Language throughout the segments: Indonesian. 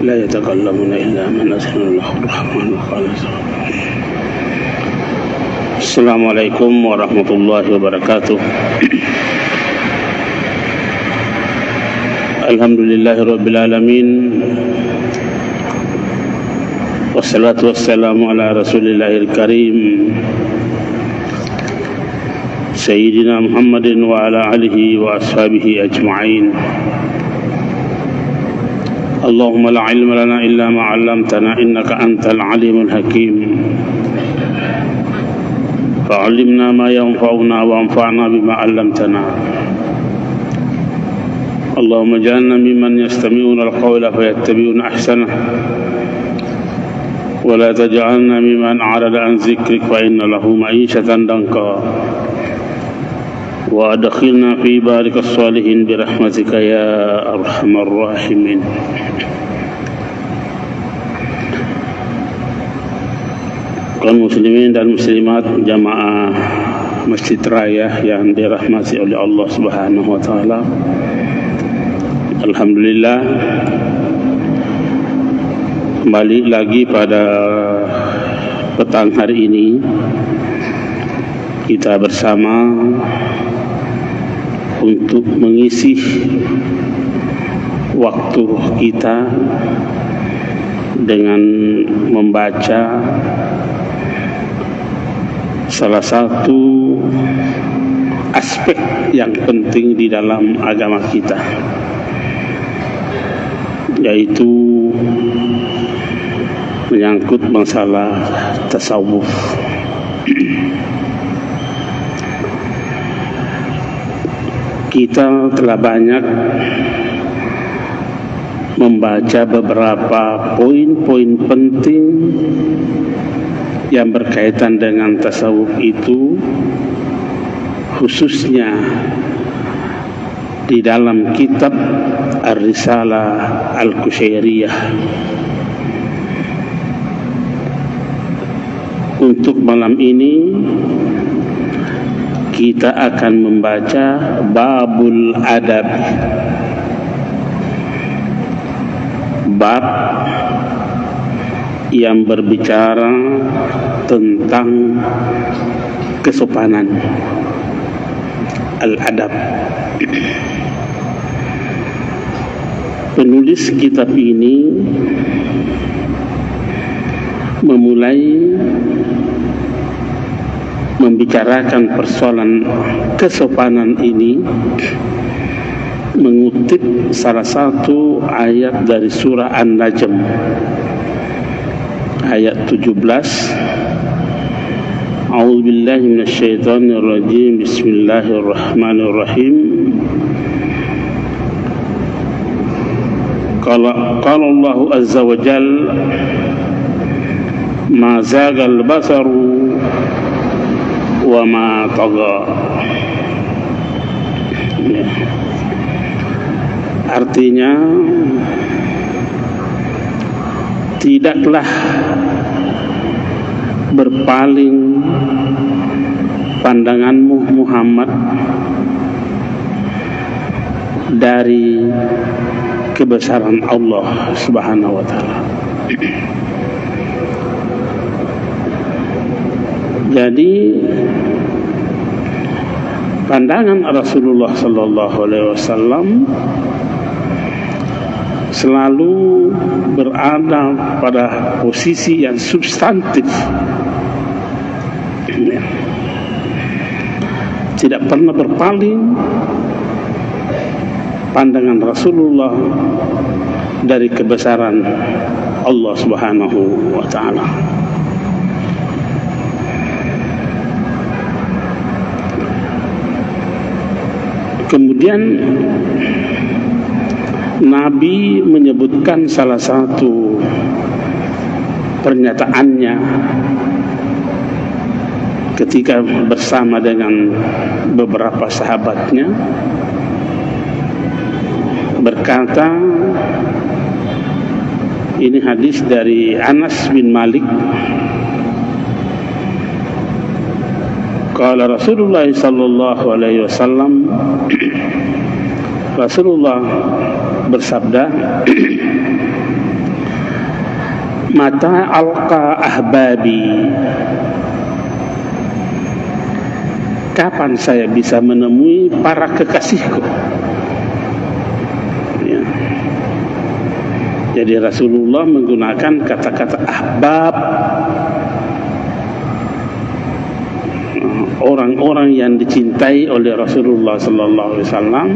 لا يتكلمون إلا من أذن له الرحمن الخالص. السلام عليكم ورحمة الله وبركاته. الحمد لله رب العالمين والصلاة والسلام على رسول الله الكريم سيدنا محمد وعلى آله وأصحابه أجمعين. اللهم لا علم لنا إلا ما علمتنا إنك أنت العليم الحكيم. فعلمنا ما ينفعنا وانفعنا بما علمتنا. اللهم اجعلنا ممن يستمعون القول فيتبعون أحسنه ولا تجعلنا ممن أعرض عن ذكرك فإن له معيشة ضنكا وأدخلنا في بارك الصالحين برحمتك يا أرحم الراحمين. Kaum muslimin dan muslimat jamaah Masjid Raya yang dirahmati oleh Allah Subhanahu wa taala. Alhamdulillah, kembali lagi pada petang hari ini kita bersama untuk mengisi waktu kita dengan membaca salah satu aspek yang penting di dalam agama kita, yaitu menyangkut masalah tasawuf. Kita telah banyak membaca beberapa poin-poin penting yang berkaitan dengan tasawuf itu, khususnya di dalam kitab Ar-Risalah Al-Qushairiyah. Untuk malam ini kita akan membaca Babul Adab, bab yang berbicara tentang kesopanan, al-adab. Penulis kitab ini memulai membicarakan persoalan kesopanan ini mengutip salah satu ayat dari surah An-Najm ayat 17. A'udzubillahi minasyaitonirrajim. Bismillahirrahmanirrahim. Qala Allah azza wa jalla ma zagal basaru wa ma tagha. Artinya, tidaklah berpaling pandanganmu Muhammad dari kebesaran Allah Subhanahu wa taala. Jadi pandangan Rasulullah sallallahu alaihi wasallam selalu berada pada posisi yang substantif, tidak pernah berpaling pandangan Rasulullah dari kebesaran Allah Subhanahu wa taala. Kemudian Nabi menyebutkan salah satu pernyataannya ketika bersama dengan beberapa sahabatnya, berkata, ini hadis dari Anas bin Malik, qala Rasulullah sallallahu alaihi wasallam, Rasulullah bersabda, Mata alqa ahbabi, kapan saya bisa menemui para kekasihku? Ya. Jadi Rasulullah menggunakan kata-kata ahbab, orang-orang yang dicintai oleh Rasulullah sallallahu alaihi wasallam,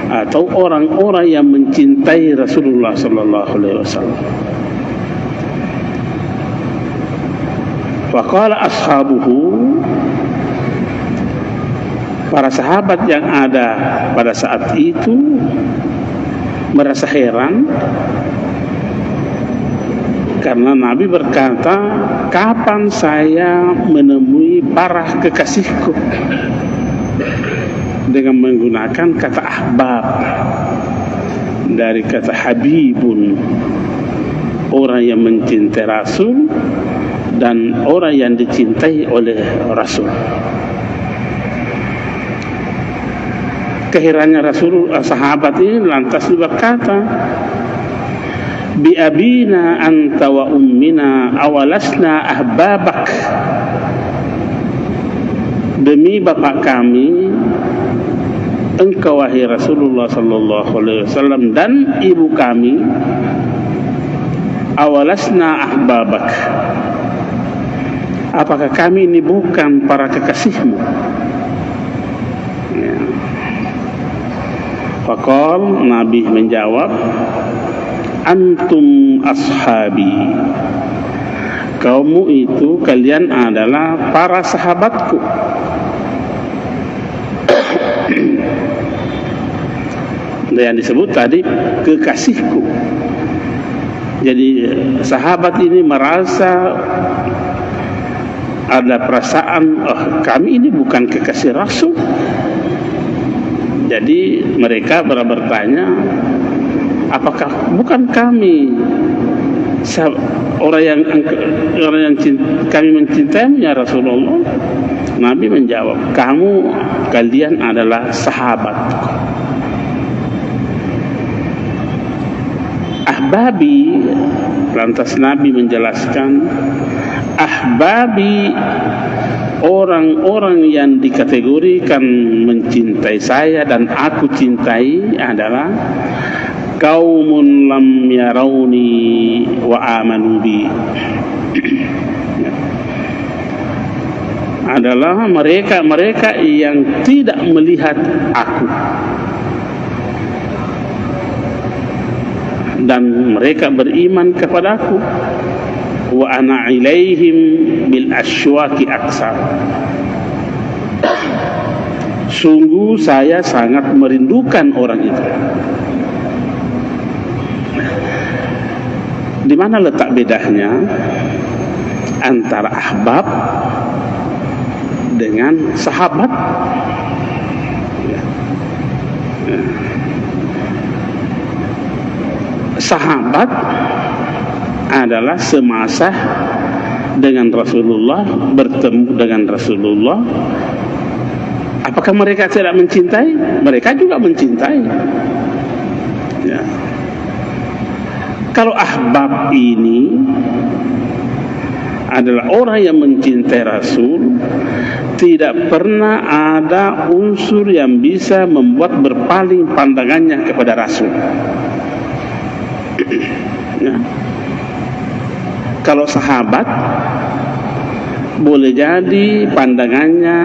atau orang-orang yang mencintai Rasulullah sallallahu alaihi wasallam. Faqala ashabuhu, para sahabat yang ada pada saat itu merasa heran karena Nabi berkata, kapan saya menemui para kekasihku, dengan menggunakan kata ahbab, dari kata habibun, orang yang mencintai Rasul dan orang yang dicintai oleh Rasul. Keherannya sahabat ini lantas berkata, bi abina anta wa ummina awalasna ahbabak, demi bapak kami engkau wahai Rasulullah sallallahu alaihi wasallam dan ibu kami, awalasna ahbabak, apakah kami ini bukan para kekasihmu? Ya. Faqal, Nabi menjawab, antum ashabi, kamu itu, kalian adalah para sahabatku. Yang disebut tadi kekasihku. Jadi sahabat ini merasa ada perasaan, kami ini bukan kekasih Rasul. Jadi mereka bertanya, apakah bukan kami orang yang kami mencintaimu ya Rasulullah? Nabi menjawab, kalian adalah sahabatku. Ahbabi, lantas Nabi menjelaskan, ahbabi, orang-orang yang dikategorikan mencintai saya dan aku cintai adalah qaumun lam yarawni wa amanu bi, adalah mereka yang tidak melihat aku dan mereka beriman kepadaku. Wa ana ilaihim bil asywaki aksar, sungguh saya sangat merindukan orang itu. Di mana letak bedanya antara ahbab dengan sahabat? Sahabat adalah semasa dengan Rasulullah, bertemu dengan Rasulullah. Apakah mereka tidak mencintai? Mereka juga mencintai. Ya. Kalau ahbab ini adalah orang yang mencintai Rasul, tidak pernah ada unsur yang bisa membuat berpaling pandangannya kepada Rasul. Ya. Kalau sahabat boleh jadi pandangannya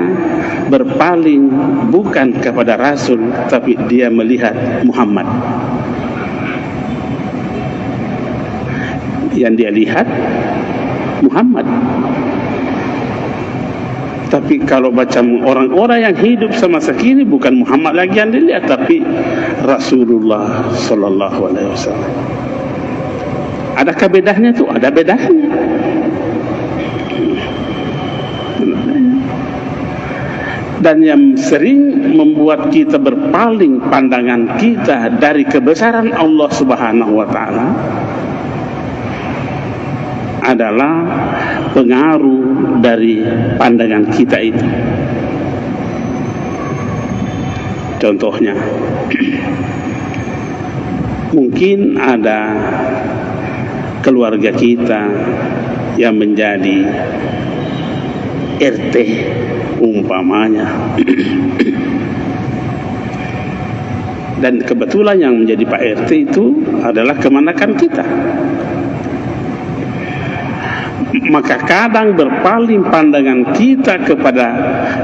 berpaling bukan kepada Rasul, tapi dia melihat Muhammad. Yang dia lihat Muhammad. Tapi kalau macam orang-orang yang hidup semasa kini, bukan Muhammad lagi yang dilihat, tapi Rasulullah sallallahu alaihi wasallam. Adakah bedanya itu? Ada bedanya. Dan yang sering membuat kita berpaling pandangan kita dari kebesaran Allah Subhanahu wa taala adalah pengaruh dari pandangan kita itu. Contohnya, mungkin ada keluarga kita yang menjadi RT umpamanya. Dan kebetulan yang menjadi Pak RT itu adalah kemenakan kita. Maka kadang berpaling pandangan kita kepada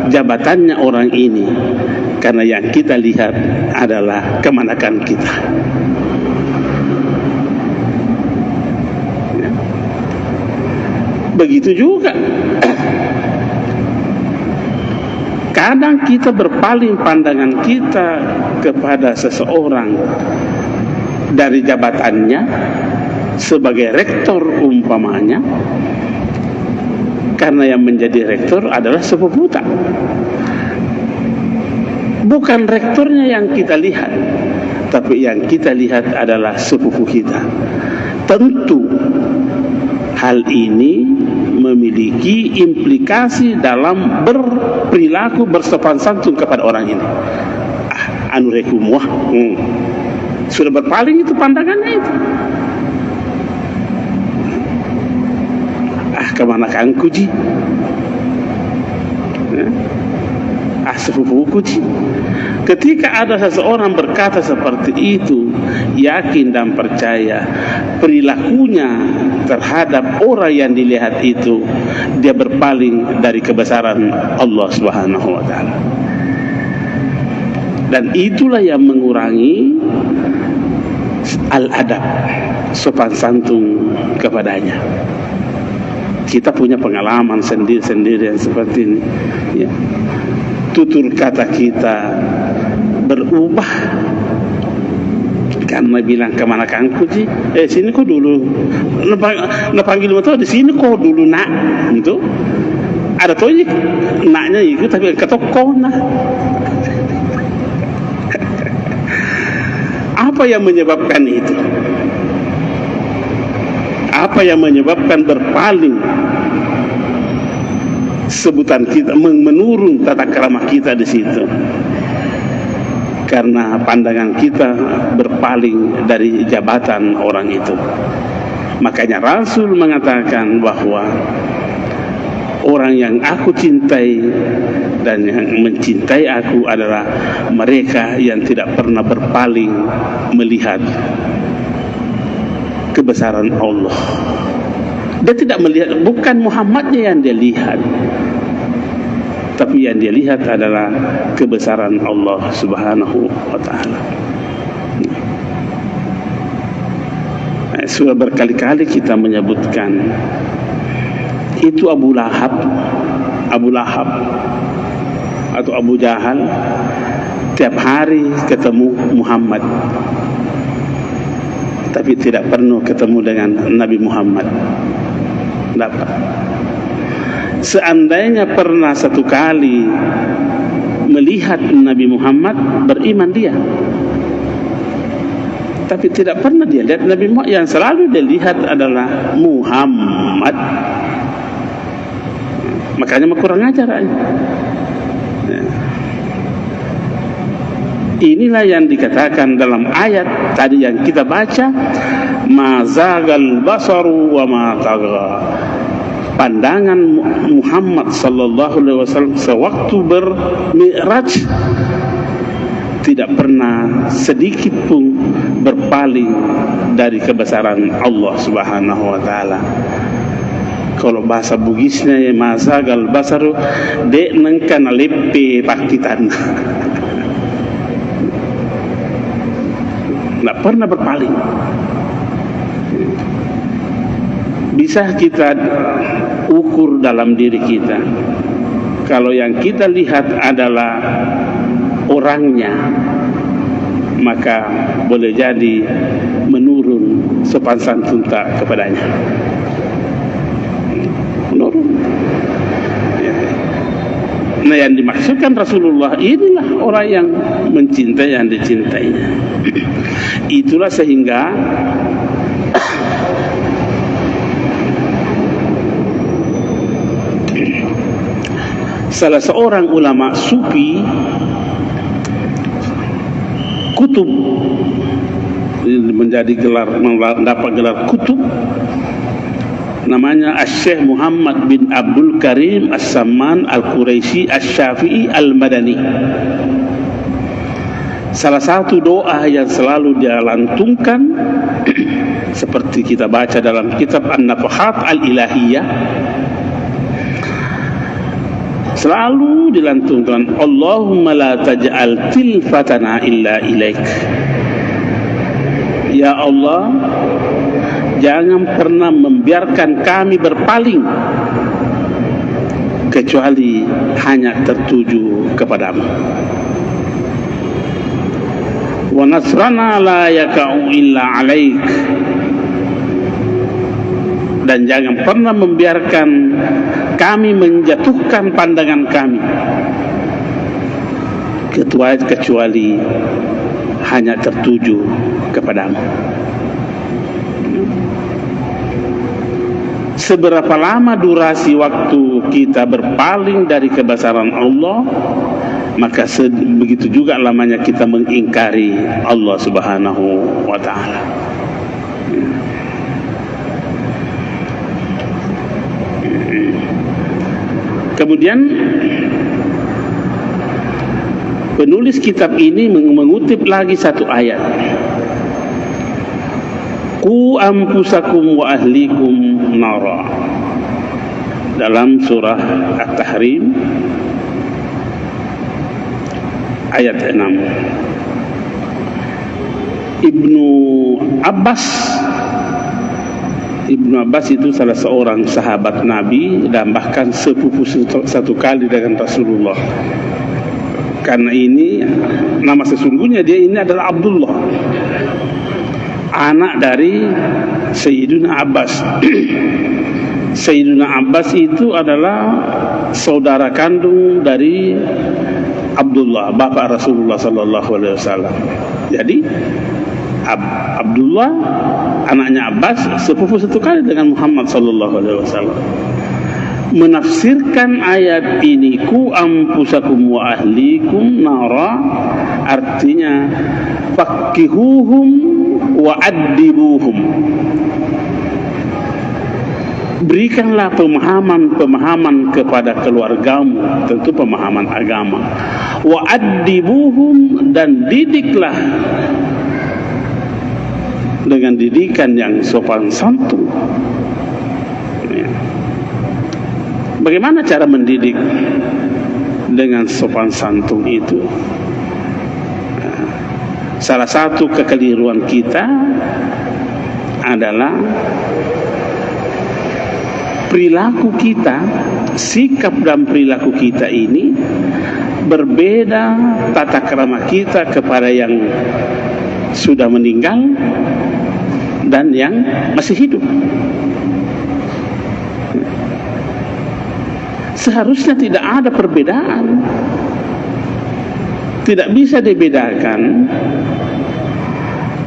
jabatannya orang ini, karena yang kita lihat adalah kemenakan kita. Begitu juga kadang kita berpaling pandangan kita kepada seseorang dari jabatannya sebagai rektor umpamanya, karena yang menjadi rektor adalah sepupu kita. Bukan rektornya yang kita lihat, tapi yang kita lihat adalah sepupu kita. Tentu hal ini memiliki implikasi dalam berperilaku bersopan santun kepada orang ini. Anu rekum wah, sudah berpaling itu pandangannya itu. Kemana kan kuji? Sepupuku ji. Ketika ada seseorang berkata seperti itu, yakin dan percaya perilakunya terhadap orang yang dilihat itu, dia berpaling dari kebesaran Allah Subhanahu wa taala. Dan itulah yang mengurangi al-adab, sopan santun kepadanya. Kita punya pengalaman sendiri-sendiri yang seperti ini, ya. Tutur kata kita berubah karena bilang kemana kanku ji, sini kok dulu, panggil motor di sini kok dulu nak, gitu. Ada tuh naknya itu tapi kata kau nak. Apa yang menyebabkan itu? Apa yang menyebabkan berpaling sebutan kita, menurun tata krama kita di situ? Karena pandangan kita berpaling dari jabatan orang itu. Makanya Rasul mengatakan bahwa orang yang aku cintai dan yang mencintai aku adalah mereka yang tidak pernah berpaling melihat kebesaran Allah. Dia tidak melihat, bukan Muhammadnya yang dia lihat, tapi yang dia lihat adalah kebesaran Allah Subhanahu wa taala. Sudah berkali-kali kita menyebutkan itu Abu Lahab atau Abu Jahal tiap hari ketemu Muhammad, tapi tidak pernah ketemu dengan Nabi Muhammad. Dapat. Seandainya pernah satu kali melihat Nabi Muhammad, beriman dia. Tapi tidak pernah dia lihat Nabi Muhammad. Yang selalu dia lihat adalah Muhammad. Makanya kurang ajar. Inilah yang dikatakan dalam ayat tadi yang kita baca, mazagal basaru wa ma tagha. Pandangan Muhammad sallallahu alaihi wasallam sewaktu bermi'raj tidak pernah sedikit pun berpaling dari kebesaran Allah Subhanahu wa taala. Kalau bahasa Bugisnya ya mazagal basaru de nengkan lepe pakitan. Tidak pernah berpaling. Bisa kita ukur dalam diri kita. Kalau yang kita lihat adalah orangnya, maka boleh jadi menurun sopan santun tak kepadanya. Menurun. Nah, yang dimaksudkan Rasulullah inilah orang yang mencintai yang dicintainya. Itulah sehingga salah seorang ulama sufi, Kutub menjadi gelar, mendapat gelar kutub, namanya Syekh Muhammad bin Abdul Karim As-Samman Al-Quraisy Asy-Syafi'i Al-Madani. Salah satu doa yang selalu dia lantungkan seperti kita baca dalam kitab An-Nafahat Al-Ilahiyah, selalu dilantungkan, Allahumma la taj'al tilfatana illa ilaik. Ya Allah, jangan pernah membiarkan kami berpaling kecuali hanya tertuju kepadamu. Wa nasrana la yaka'u illa alaik. Dan jangan pernah membiarkan kami menjatuhkan pandangan kami kecuali hanya tertuju kepadamu. Seberapa lama durasi waktu kita berpaling dari kebesaran Allah, maka begitu juga lamanya kita mengingkari Allah Subhanahu wa ta'ala. Kemudian penulis kitab ini mengutip lagi satu ayat, Qu anfusakum wa ahlikum nara, dalam surah At-Tahrim ayat 6. Ibnu Abbas itu salah seorang sahabat Nabi dan bahkan sepupu satu kali dengan Rasulullah. Karena ini nama sesungguhnya dia ini adalah Abdullah, anak dari Sayyidina Abbas. Sayyidina Abbas itu adalah saudara kandung dari Abdullah, bapak Rasulullah sallallahu alaihi wasallam. Jadi Abdullah anaknya Abbas sepupu satu kali dengan Muhammad sallallahu alaihi wasallam. Menafsirkan ayat ini, Qu anfusakum wa ahlikum nara, artinya faqihuhum wa addibuhum. Berikanlah pemahaman kepada keluargamu, tentu pemahaman agama. Wa addibuhum, dan didiklah dengan didikan yang sopan santun. Bagaimana cara mendidik dengan sopan santun itu? Salah satu kekeliruan kita adalah perilaku kita, sikap dan perilaku kita ini berbeda tata krama kita kepada yang sudah meninggal dan yang masih hidup. Seharusnya tidak ada perbedaan. Tidak bisa dibedakan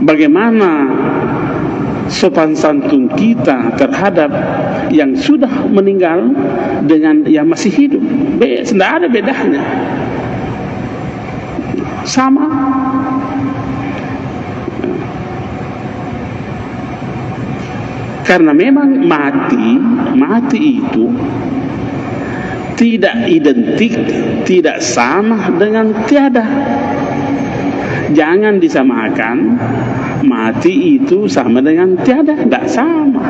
bagaimana sopan santun kita terhadap yang sudah meninggal dengan yang masih hidup. Tidak ada bedanya. Sama. Karena memang mati itu tidak identik, tidak sama dengan tiada. Jangan disamakan mati itu sama dengan tiada, tidak sama.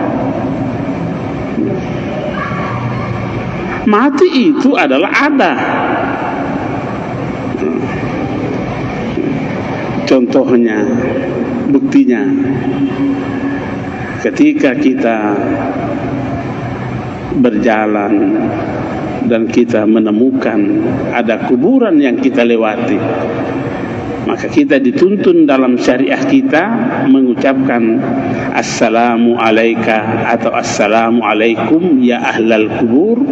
Mati itu adalah ada. Contohnya, buktinya, ketika kita berjalan dan kita menemukan ada kuburan yang kita lewati, maka kita dituntun dalam syariah kita mengucapkan assalamu alaika atau assalamu alaikum ya ahlal kubur.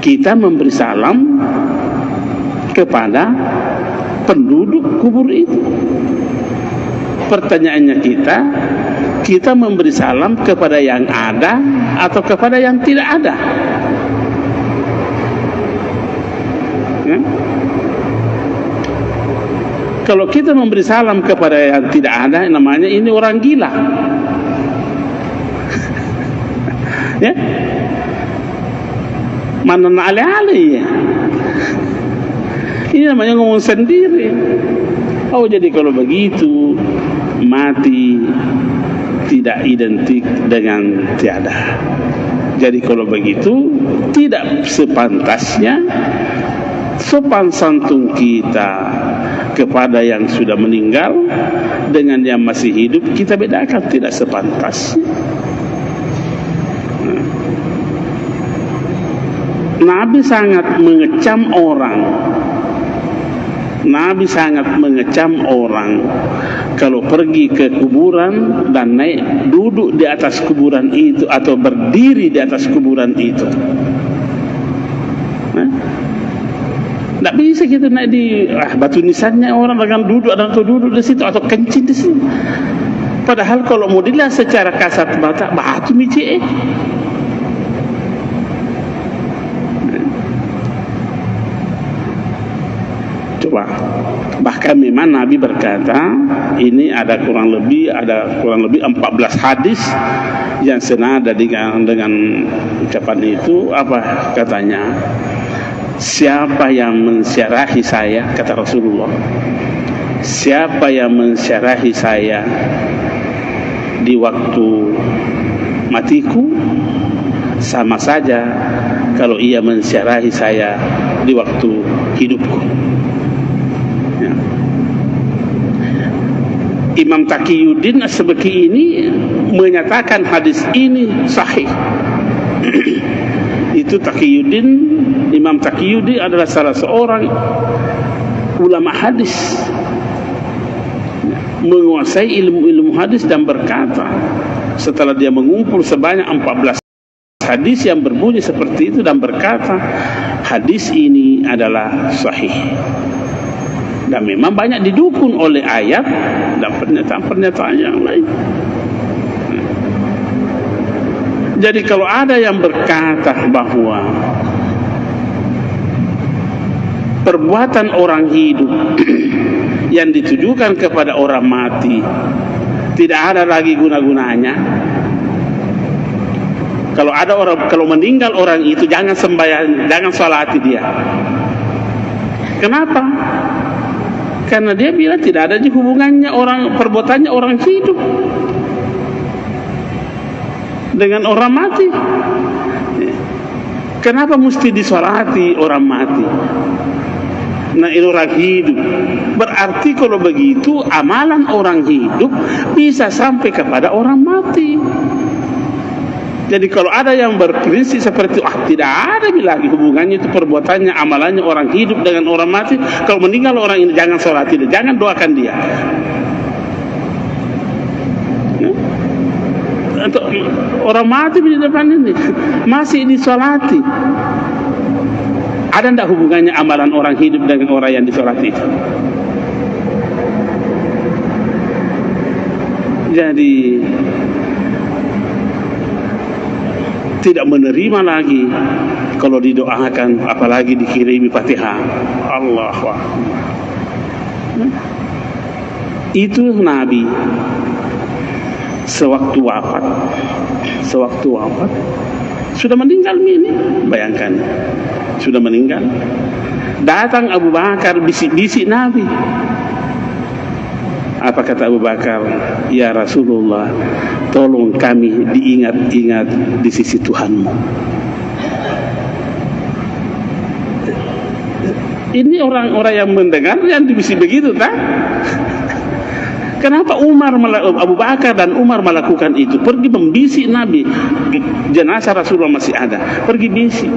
Kita memberi salam kepada penduduk kubur itu. Pertanyaannya kita memberi salam kepada yang ada atau kepada yang tidak ada? Ya? Kalau kita memberi salam kepada yang tidak ada, namanya ini orang gila. Ya, mana ale-ale ya. Ini namanya ngomong sendiri. Oh, jadi kalau begitu mati tidak identik dengan tiada. Jadi kalau begitu tidak sepantasnya sopan santun kita kepada yang sudah meninggal dengan yang masih hidup kita bedakan, tidak sepantasnya. Nabi sangat mengecam orang. Nabi sangat mengecam orang kalau pergi ke kuburan dan naik duduk di atas kuburan itu atau berdiri di atas kuburan itu. Tidak bisa kita naik di batu nisannya orang dengan duduk atau duduk di situ atau kencing di sini. Padahal kalau mau dilihat secara kasat mata batu mici coba. Bahkan memang Nabi berkata ini ada kurang lebih 14 hadis yang senada dengan ucapan itu. Apa katanya? Siapa yang mensyarahi saya, kata Rasulullah, siapa yang mensyarahi saya di waktu matiku sama saja kalau ia mensyarahi saya di waktu hidupku. Ya. Imam Taqiyuddin As-Subki ini menyatakan hadis ini sahih. Itu Taqiyuddin, Imam Taqiyuddin adalah salah seorang ulama hadis, menguasai ilmu hadis dan berkata setelah dia mengumpul sebanyak 14 hadis yang berbunyi seperti itu dan berkata hadis ini adalah sahih. Dan memang banyak didukung oleh ayat dan pernyataan-pernyataan yang lain. Jadi kalau ada yang berkata bahwa perbuatan orang hidup yang ditujukan kepada orang mati tidak ada lagi guna-gunanya, kalau meninggal orang itu jangan sembahyang, jangan salati dia. Kenapa? Karena dia bilang tidak ada hubungannya perbuatannya orang hidup dengan orang mati. Kenapa mesti disolati orang mati? Nah, ini orang hidup. Berarti kalau begitu amalan orang hidup bisa sampai kepada orang mati. Jadi kalau ada yang berprinsip seperti tidak ada lagi hubungannya itu perbuatannya, amalannya orang hidup dengan orang mati. Kalau meninggal orang ini jangan solati dia, jangan doakan dia. Untuk orang mati di depan ini masih disolati. Ada tidak hubungannya amalan orang hidup dengan orang yang disolati itu? Jadi tidak menerima lagi kalau didoakan, apalagi dikirimi Fatihah. Allahu Akbar. Itu Nabi sewaktu wafat sudah meninggal ini. Bayangkan, sudah meninggal. Datang Abu Bakar bisik-bisik Nabi. Apa kata Abu Bakar? Ya Rasulullah, tolong kami diingat-ingat di sisi Tuhanmu. Ini orang-orang yang mendengar yang dibisik begitu, tak? Kenapa Abu Bakar dan Umar melakukan itu? Pergi membisik Nabi. Jenazah Rasulullah masih ada. Pergi bisik.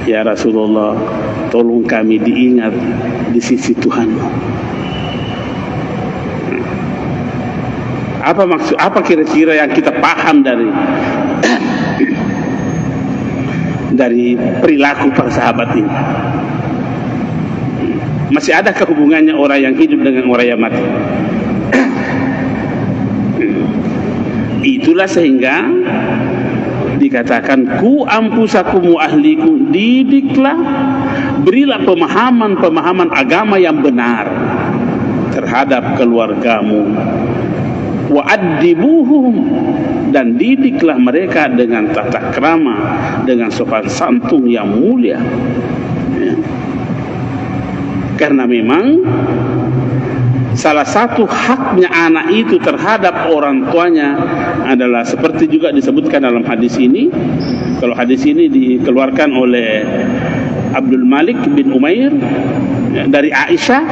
Ya Rasulullah, tolong kami diingat di sisi Tuhanmu. Apa maksud? Apa kira-kira yang kita paham dari perilaku para sahabat ini? Masih ada hubungannya orang yang hidup dengan orang yang mati? Itulah sehingga di dikatakan ku ampusakum wa ahlikum, didiklah, berilah pemahaman agama yang benar terhadap keluargamu. Wa addibuhum, dan didiklah mereka dengan tata krama, dengan sopan santun yang mulia. Ya. Karena memang salah satu haknya anak itu terhadap orang tuanya adalah seperti juga disebutkan dalam hadis ini. Kalau hadis ini dikeluarkan oleh Abdul Malik bin Umair dari Aisyah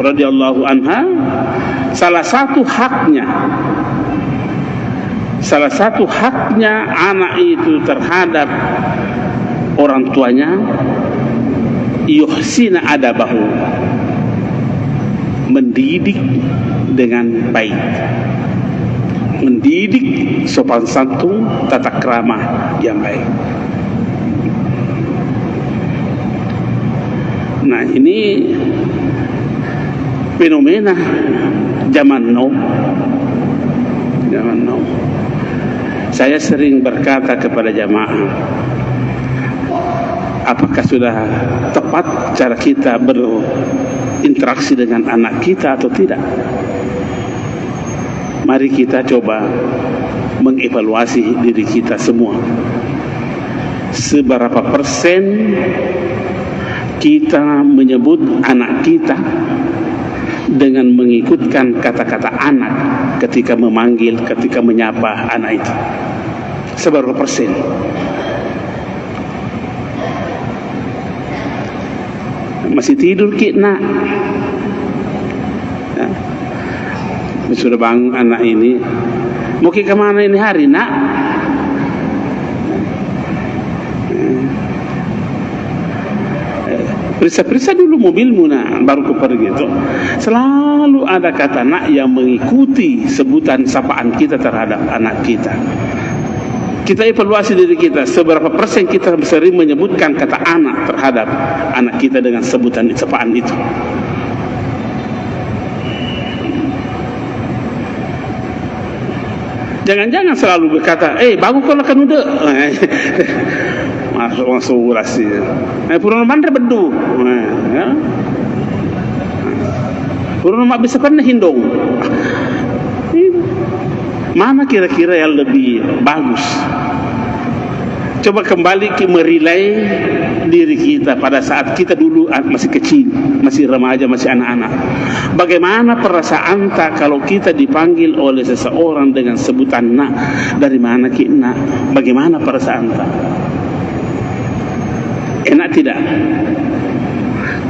radhiyallahu anha, salah satu haknya anak itu terhadap orang tuanya, yuhsina adabahu, mendidik dengan baik, mendidik sopan santun, tata krama yang baik. Nah, ini fenomena zaman now. Saya sering berkata kepada jamaah, apakah sudah tepat cara kita berinteraksi dengan anak kita atau tidak? Mari kita coba mengevaluasi diri kita semua. Seberapa persen kita menyebut anak kita dengan mengikutkan kata-kata anak ketika memanggil, ketika menyapa anak itu? Seberapa persen? Masih tidur ki nak? Ya. Sudah bangun anak ini, mau ke kemana ini hari nak? Periksa dulu mobilmu nak, baru kau pergi itu. Selalu ada kata nak yang mengikuti sebutan sapaan kita terhadap anak kita. Kita evaluasi diri kita, seberapa persen kita sering menyebutkan kata anak terhadap anak kita dengan sebutan sapaan itu. Jangan-jangan selalu berkata, bagus kalau kan udah masuk urasi. Purun mandra bedu. Ya. Purun mak bisa pernah hindong. Mana kira-kira yang lebih bagus? Coba kembali merilai diri kita pada saat kita dulu masih kecil, masih remaja, masih anak-anak. Bagaimana perasaan tak kalau kita dipanggil oleh seseorang dengan sebutan nak? Dari mana ki nak? Bagaimana perasaan tak? Enak tidak?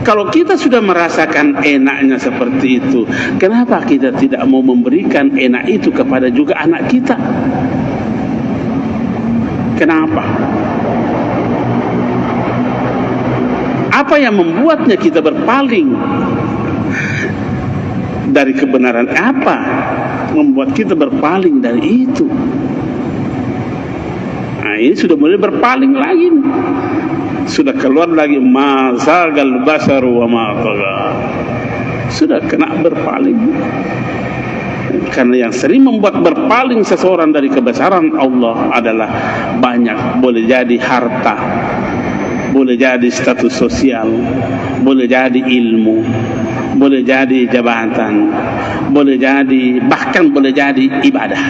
Kalau kita sudah merasakan enaknya seperti itu, kenapa kita tidak mau memberikan enak itu kepada juga anak kita? Kenapa? Apa yang membuatnya kita berpaling dari kebenaran? Apa membuat kita berpaling dari itu? Nah, ini sudah mulai berpaling lagi. Sudah keluar lagi mazagal basaru wa ma tagha. Sudah kena berpaling. Karena yang sering membuat berpaling seseorang dari kebesaran Allah adalah banyak. Boleh jadi harta, boleh jadi status sosial, boleh jadi ilmu, boleh jadi jabatan, boleh jadi, bahkan boleh jadi ibadah.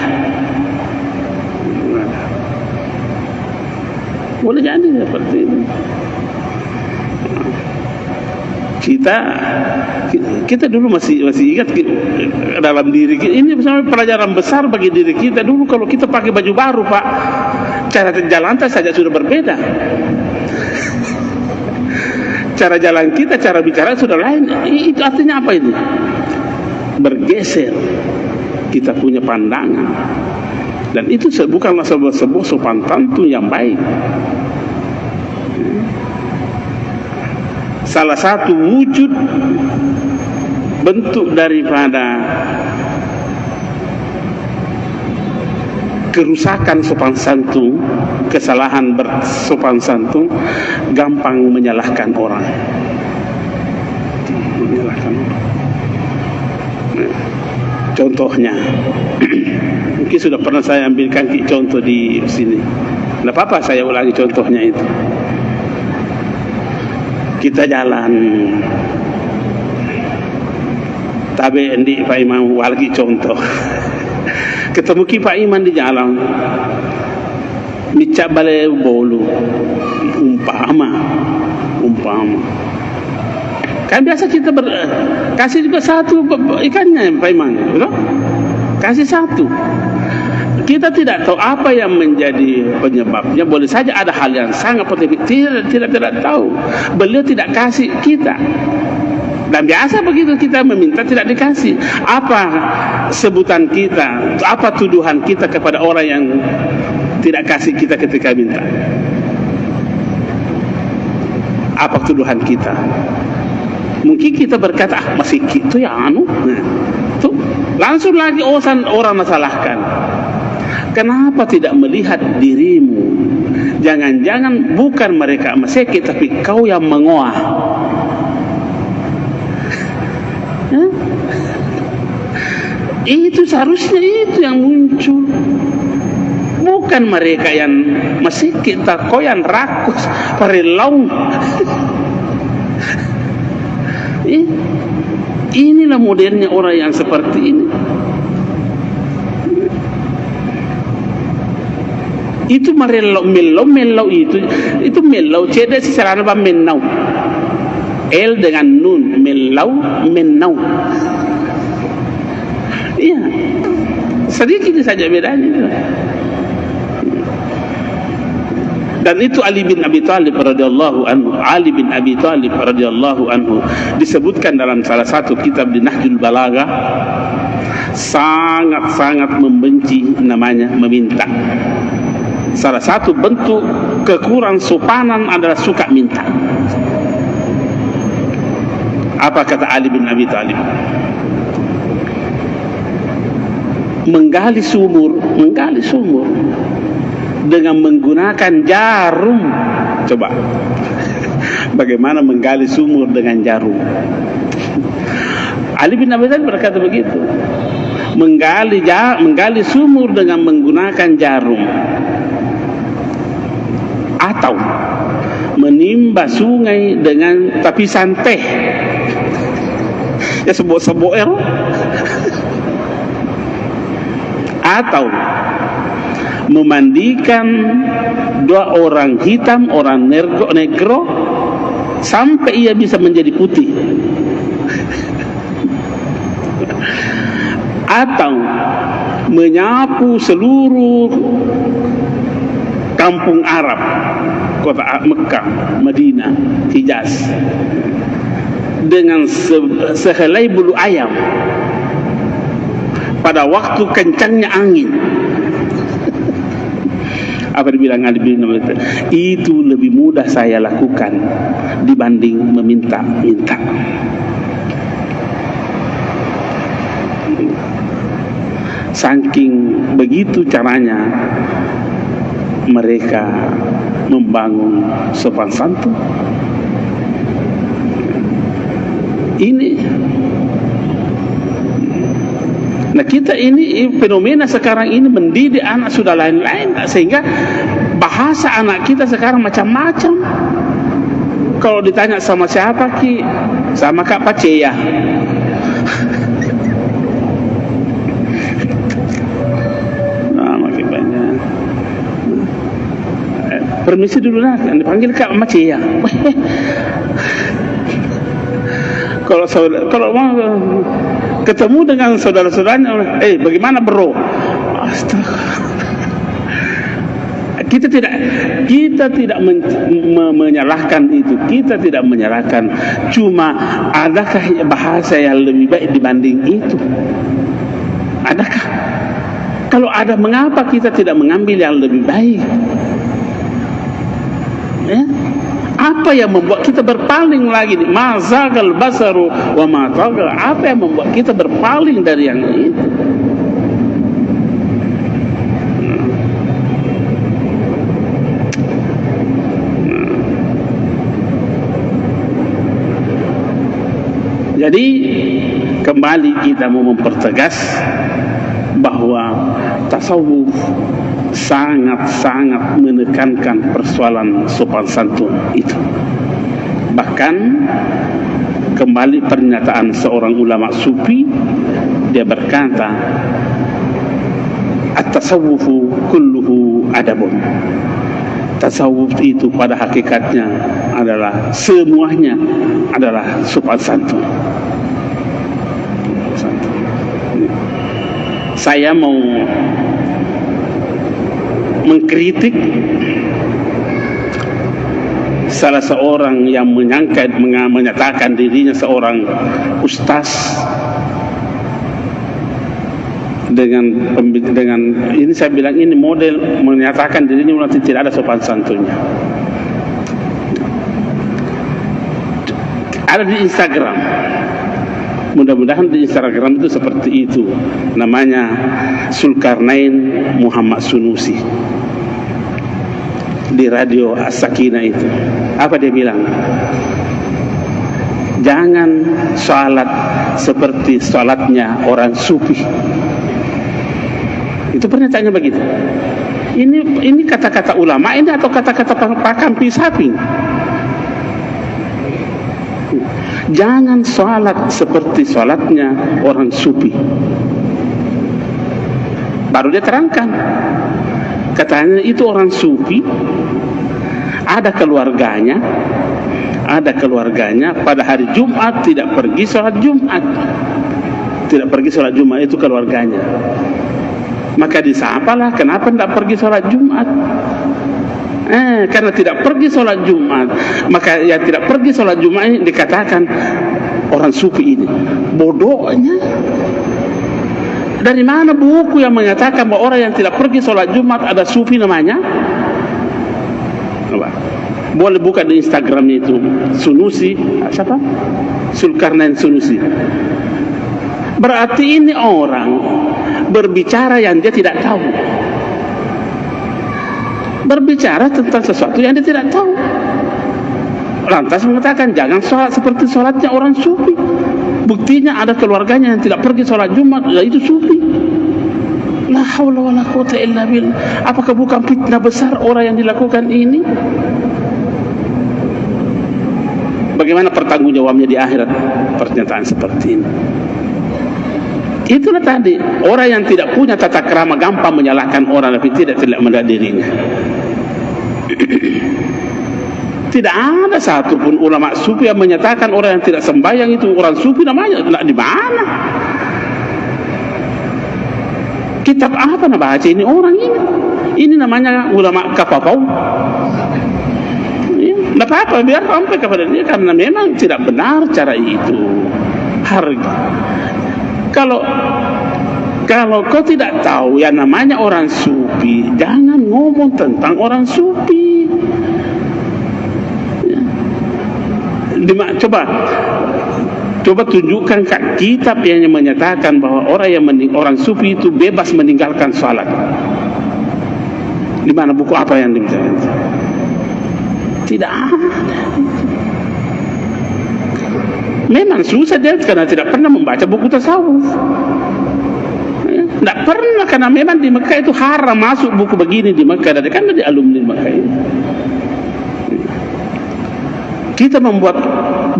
Boleh jadi seperti itu. Kita dulu masih ingat dalam diri kita, ini misalnya pelajaran besar bagi diri kita dulu. Kalau kita pakai baju baru, Pak, cara jalan saja sudah berbeda. Cara jalan kita, cara bicara sudah lain. Itu artinya apa ini? Bergeser. Kita punya pandangan. Dan itu bukanlah sebuah sopan santun yang baik. Salah satu wujud bentuk daripada kerusakan sopan santun, kesalahan bersopan santun, gampang menyalahkan orang. Contohnya, mungkin sudah pernah saya ambilkan contoh di sini. Tidak apa-apa saya ulangi contohnya itu. Kita jalan, tapi endi Pak Imam walgi contoh. Ketemu ki Pak Iman di jalan, micak bale bolu, umpama. Kan biasa kita kasih juga satu ikannya Pak Iman, betul? Kasih satu. Kita tidak tahu apa yang menjadi penyebabnya. Boleh saja ada hal yang sangat penting. Tidak tahu. Beliau tidak kasih kita. Dan biasa begitu kita meminta tidak dikasih. Apa sebutan kita? Apa tuduhan kita kepada orang yang tidak kasih kita ketika minta? Apa tuduhan kita? Mungkin kita berkata, masih gitu ya anu. Nah, tuh langsung lagi orang masalahkan. Kenapa tidak melihat dirimu? Jangan-jangan bukan mereka masakit, tapi kau yang mengoah. Itu seharusnya itu yang muncul. Bukan mereka yang masakit, kau yang rakus, perilaung. Inilah modelnya orang yang seperti ini. Itu melau itu melau ceda si sarana ba menau L dengan nun menau iya sedikit saja bedanya. Dan itu Ali bin Abi Thalib radhiyallahu anhu disebutkan dalam salah satu kitab di Nahjul Balaghah, sangat membenci namanya meminta. Salah satu bentuk kekurangan sopanan adalah suka minta. Apa kata Ali bin Abi Thalib? Menggali sumur dengan menggunakan jarum. Coba, bagaimana menggali sumur dengan jarum? Ali bin Abi Thalib berkata begitu. Menggali sumur dengan menggunakan jarum, atau menimba sungai dengan tapisan teh. Ya sebut-sebut atau memandikan dua orang hitam, orang negro sampai ia bisa menjadi putih. Atau menyapu seluruh kampung Arab, kota Mekah, Madinah, Hijaz, dengan sehelai bulu ayam pada waktu kencangnya angin. Apa dibilang Ali bin Abi Thalib? Itu lebih mudah saya lakukan dibanding meminta-minta. Saking begitu caranya mereka membangun sopan santun. Ini, nah kita ini fenomena sekarang ini mendidik anak sudah lain-lain, sehingga bahasa anak kita sekarang macam-macam. Kalau ditanya sama siapa ki, sama Kak Paceya. Permisi dulu lah, dipanggil Kak Paceya. Kalau mau ketemu dengan saudara-saudaranya, bagaimana bro? Astaga. Kita tidak menyalahkan itu. Kita tidak menyalahkan. Cuma adakah bahasa yang lebih baik dibanding itu? Adakah? Kalau ada, mengapa kita tidak mengambil yang lebih baik? Ya? Apa yang membuat kita berpaling lagi? Mazagal basaru wa ma tagal. Apa yang membuat kita berpaling dari yang itu? Jadi kembali kita mau mempertegas bahwa tasawuf sangat-sangat menekankan persoalan sopan santun itu. Bahkan kembali pernyataan seorang ulama sufi, dia berkata, at-tasawwufu kulluhu adabun. Tasawuf itu pada hakikatnya adalah semuanya adalah sopan santun. Saya mau mengkritik salah seorang yang menyatakan dirinya seorang ustaz dengan ini, saya bilang ini model menyatakan dirinya nanti tidak ada sopan santunnya. Ada di Instagram, mudah-mudahan di Instagram itu seperti itu, namanya Zulkarnain Muhammad Sunusi, di radio As-Sakinah itu. Apa dia bilang? Jangan sholat seperti sholatnya orang sufi. Itu pernyataannya begitu. Ini kata-kata ulama ini atau kata-kata pakampi sapi? Jangan sholat seperti sholatnya orang sufi. Baru dia terangkan, katanya itu orang sufi ada keluarganya pada hari Jumat tidak pergi sholat Jumat. Tidak pergi sholat Jumat itu keluarganya. Maka disapalah, kenapa tidak pergi sholat Jumat? Karena tidak pergi sholat Jumat, maka yang tidak pergi sholat Jumat ini dikatakan orang sufi ini. Bodohnya. Dari mana buku yang menyatakan bahwa orang yang tidak pergi sholat Jumat ada sufi namanya? Boleh buka di Instagram itu, Sunusi, siapa? Zulkarnain Sunusi. Berarti ini orang berbicara yang dia tidak tahu. Berbicara tentang sesuatu yang dia tidak tahu. Lantas mengatakan jangan sholat seperti sholatnya orang sufi. Buktinya ada keluarganya yang tidak pergi sholat Jumat, yaitu sufi. La haula wala quwwata illa billah. Apakah bukan fitnah besar orang yang dilakukan ini? Bagaimana pertanggungjawabannya di akhirat pernyataan seperti ini? Itulah tadi, orang yang tidak punya tata krama gampang menyalahkan orang tapi tidak melihat dirinya. Tidak ada satupun ulama sufi yang menyatakan orang yang tidak sembahyang itu orang sufi namanya. Di mana? Kitab apa nak baca ini orang ini? Ini namanya ulama kapapau. Tidak apa-apa, biar sampai kepada dia, karena memang tidak benar cara itu. Harga. Kalau kau tidak tahu yang namanya orang sufi, jangan ngomong tentang orang sufi. Coba tunjukkan kitab yang menyatakan bahwa orang sufi itu bebas meninggalkan salat. Di mana buku apa yang dibicarakan? Tidak ada. Memang susah dia karena tidak pernah membaca buku tasawuf. Tidak pernah, karena memang di Mekah itu haram masuk buku begini di Mekah. Dan kan di alumni Mekah ini. Kita membuat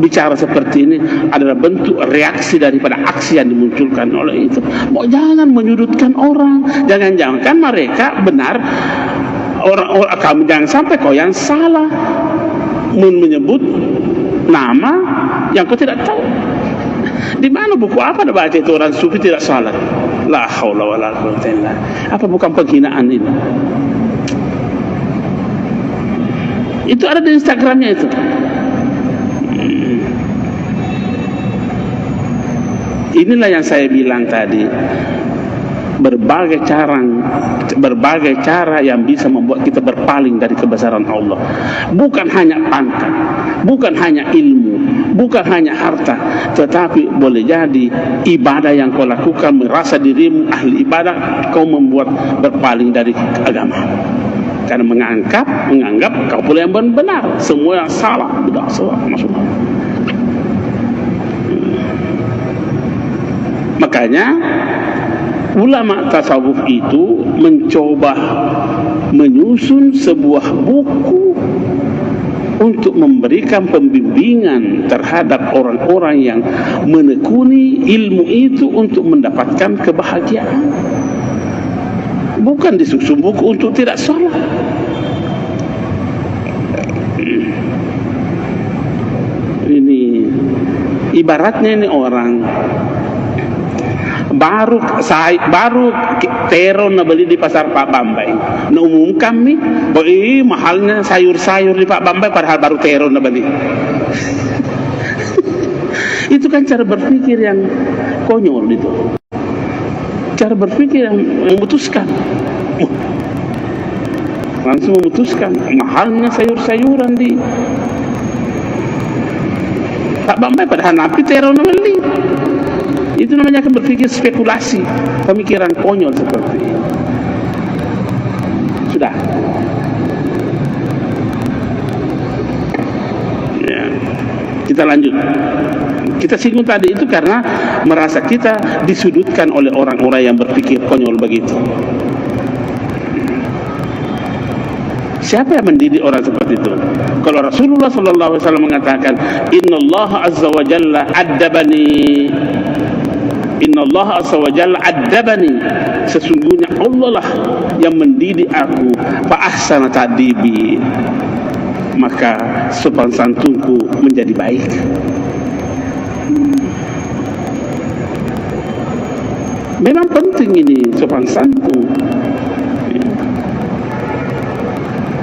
bicara seperti ini adalah bentuk reaksi daripada aksi yang dimunculkan oleh itu. Mau jangan menyudutkan orang, jangan-jangan mereka benar. Orang kamu jangan sampai kau yang salah menyebut nama yang kau tidak tahu. Di mana buku apa ada baca itu orang sufi tidak salat? La haula wala quwwata illa billah. Apa bukan penghinaan ini? Itu ada di Instagramnya itu. Inilah yang saya bilang tadi. Berbagai cara yang bisa membuat kita berpaling dari kebesaran Allah. Bukan hanya pangkat, bukan hanya ilmu, bukan hanya harta, tetapi boleh jadi ibadah yang kau lakukan, merasa dirimu ahli ibadah, kau membuat berpaling dari agama. Karena menganggap kau pula yang benar, semua yang salah, tidak salah maksudnya. Makanya ulama tasawuf itu mencoba menyusun sebuah buku untuk memberikan pembimbingan terhadap orang-orang yang menekuni ilmu itu untuk mendapatkan kebahagiaan. Bukan disusun buku untuk tidak salah. Ini ibaratnya ini orang baru terong na beli di pasar Pak Bambay. Na umumkan mi, mahalnya sayur-sayur di Pak Bambay padahal baru terong na beli. Itu kan cara berpikir yang konyol itu. Cara berpikir yang memutuskan. Langsung memutuskan mahalnya sayur-sayuran di Pak Bambay padahal napi terong na beli. Itu namanya akan berpikir spekulasi, pemikiran konyol seperti ini. Sudah. Ya. Kita lanjut. Kita singgung tadi itu karena merasa kita disudutkan oleh orang-orang yang berpikir konyol begitu. Siapa yang mendidik orang seperti itu? Kalau Rasulullah sallallahu alaihi wasallam mengatakan, "Innallaha azza wa jalla addabani." Innallaha azza wa jalla addabani. Sesungguhnya Allah lah yang mendidik aku. Fa ahsana ta'dibi. Maka sopan santunku menjadi baik. Memang penting ini sopan santun.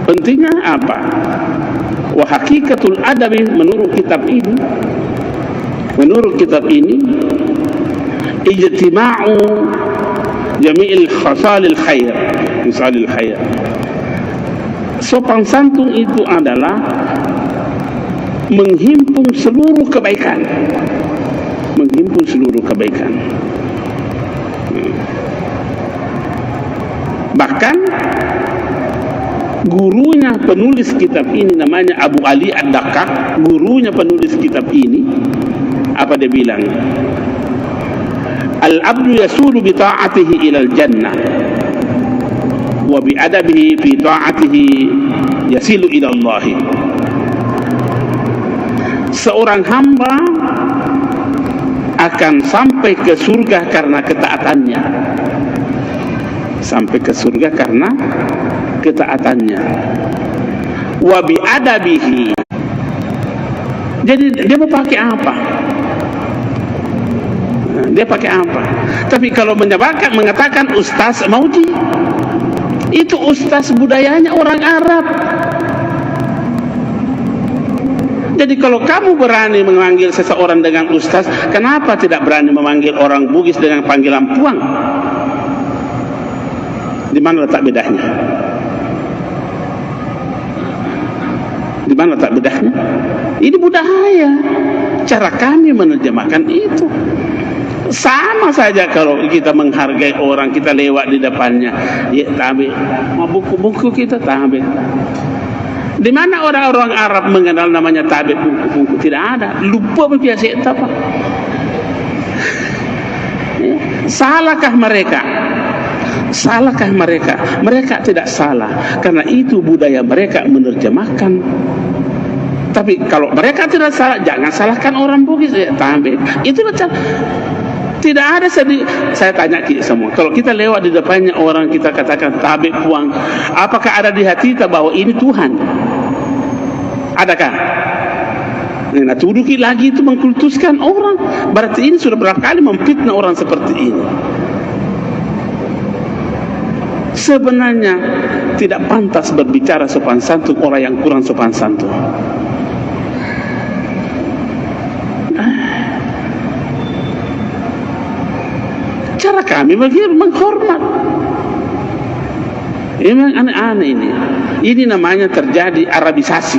Pentingnya apa? Wa hakikatul adabi menurut kitab ini. Menurut kitab ini ijtima'u jami'il khasalil khair. Khasalil khair. Sopan santun itu adalah menghimpun seluruh kebaikan. Menghimpun seluruh kebaikan. Bahkan gurunya penulis kitab ini namanya Abu Ali Ad-Daqqaq. Gurunya penulis kitab ini apa dia bilang? Al-abdu yasulu bi ta'atihi ilal jannah wa bi adabihi fi ta'atihi yasilu ila Allah. Seorang hamba akan sampai ke surga karena ketaatannya. Sampai ke surga karena ketaatannya. Wa bi adabihi. Jadi dia mau pakai apa? Dia pakai apa? Tapi kalau mengatakan ustaz Mauji, itu ustaz budayanya orang Arab. Jadi kalau kamu berani memanggil seseorang dengan ustaz, kenapa tidak berani memanggil orang Bugis dengan panggilan puang? Di mana letak bedanya? Di mana letak bedanya? Ini budaya. Cara kami menerjemahkan itu. Sama saja kalau kita menghargai orang, kita lewat di depannya, ya tabe, mau buku-buku kita tabe. Di mana orang-orang Arab mengenal namanya tabe buku-buku? Tidak ada. Lupa biasa itu apa? Ya. Salahkah mereka? Salahkah mereka? Mereka tidak salah karena itu budaya mereka menerjemahkan. Tapi kalau mereka tidak salah, jangan salahkan orang Bugis. Ya tabe. Itu macam tidak ada saya tanya semua. Kalau kita lewat di depannya orang, kita katakan tabe puang, apakah ada di hati kita bahwa ini Tuhan? Adakah? Nah, tuduki lagi itu mengkultuskan orang. Berarti ini sudah berapa kali memfitnah orang seperti ini. Sebenarnya tidak pantas berbicara sopan santun orang yang kurang sopan santun. Cara kami menghormat. Memang aneh-aneh ini. Ini namanya terjadi Arabisasi.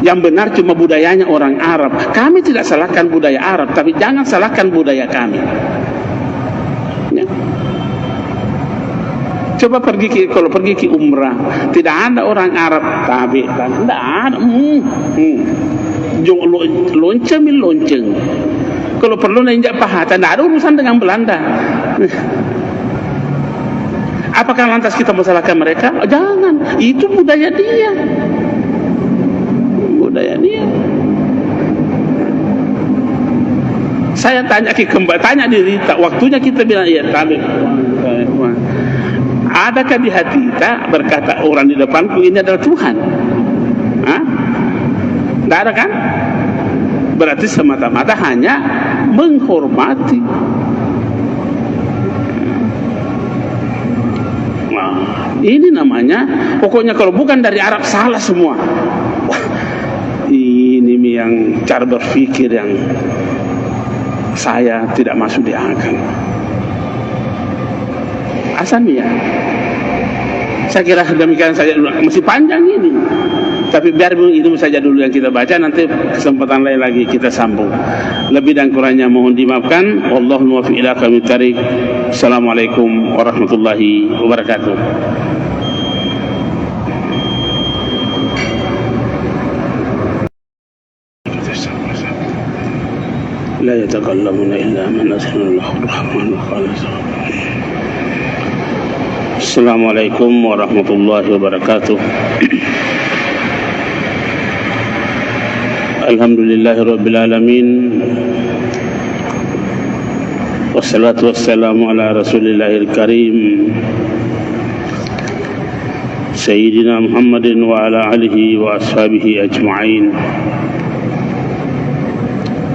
Yang benar cuma budayanya orang Arab. Kami tidak salahkan budaya Arab, tapi jangan salahkan budaya kami. Ya. Coba kalau pergi ke umrah, tidak ada orang Arab tabi, tidak ada. Lonceng. Kalau perlu injak paha, tidak ada urusan dengan Belanda. Apakah lantas kita menyalahkan mereka? Jangan, itu budaya dia. Budaya dia. Saya tanya tanya diri, waktunya kita bilang iya, tapi adakah di hati kita berkata orang di depanku ini adalah Tuhan? Hah? Tidak ada kan? Berarti semata-mata hanya menghormati. Nah, ini namanya, pokoknya kalau bukan dari Arab salah semua. Wah, ini yang cara berpikir yang saya tidak masuk di akal. Asal ya. Saya kira demikian saja dulu. Masih panjang ini. Tapi biar itu saja dulu yang kita baca. Nanti kesempatan lain lagi kita sambung. Lebih dan kurangnya mohon dimaafkan. Wallahul muwaffiq ila aqwamit thariq. Assalamualaikum warahmatullahi wabarakatuh. لا يتكلمون إلا من أذن الله الرحمن الخالص. السلام عليكم ورحمة الله وبركاته. الحمد لله رب العالمين والصلاة والسلام على رسول الله الكريم سيدنا محمد وعلى آله وأصحابه أجمعين.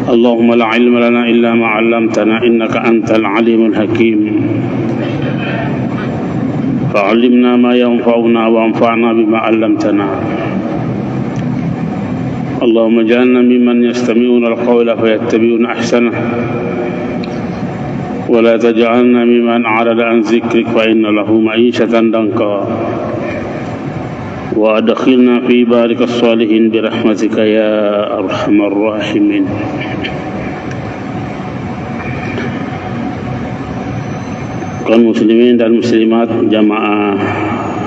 اللهم لا علم لنا إلا ما علمتنا إنك أنت العليم الحكيم فعلمنا ما ينفعنا وانفعنا بما علمتنا. اللهم اجعلنا ممن يستمعون القول فيتبعون أحسنه ولا تجعلنا ممن أعرض عن ذكرك فإن له معيشة ضنكا وأدخلنا في بارك الصالحين برحمتك يا أرحم الراحمين. Kaum muslimin dan muslimat jamaah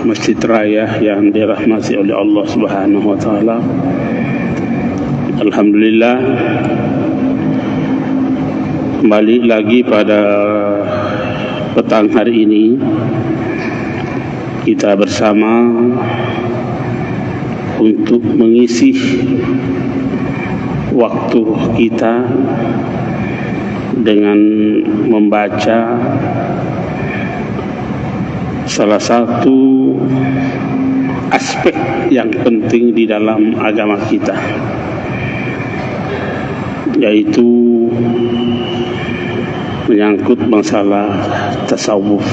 Masjid Raya yang dirahmati oleh Allah Subhanahu wa taala. Alhamdulillah, kembali lagi pada petang hari ini kita bersama untuk mengisi waktu kita dengan membaca salah satu aspek yang penting di dalam agama kita, yaitu menyangkut masalah tasawuf.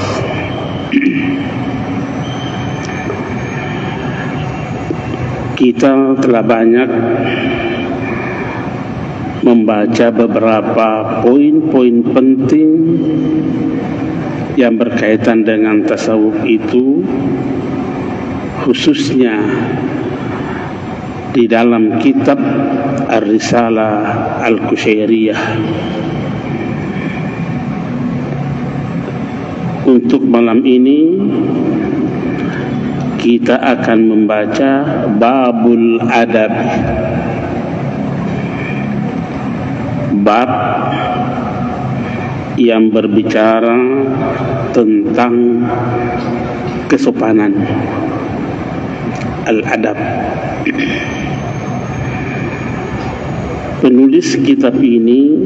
Kita telah banyak membaca beberapa poin-poin penting yang berkaitan dengan tasawuf itu, khususnya di dalam kitab Ar-Risalah Al-Qushairiyah. Untuk malam ini kita akan membaca Babul Adab, bab yang berbicara tentang kesopanan, al-adab. Penulis kitab ini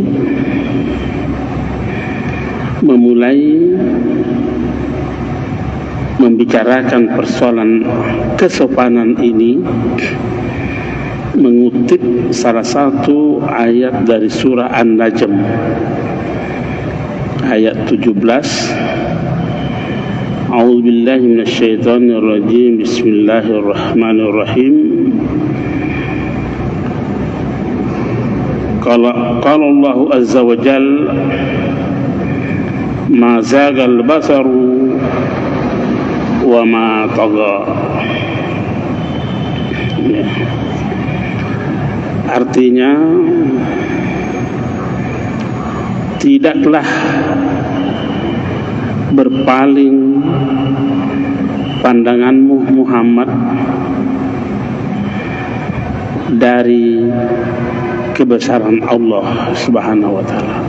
memulai membicarakan persoalan kesopanan ini mengutip salah satu ayat dari surah An-Najm ayat 17. A'udzu billahi minasyaitonir rajim. Bismillahirrahmanirrahim. Qala Allahu azza wa jalla ma zagal basaru wa ma tagha. Artinya, tidaklah berpaling pandanganmu Muhammad dari kebesaran Allah Subhanahu wa taala.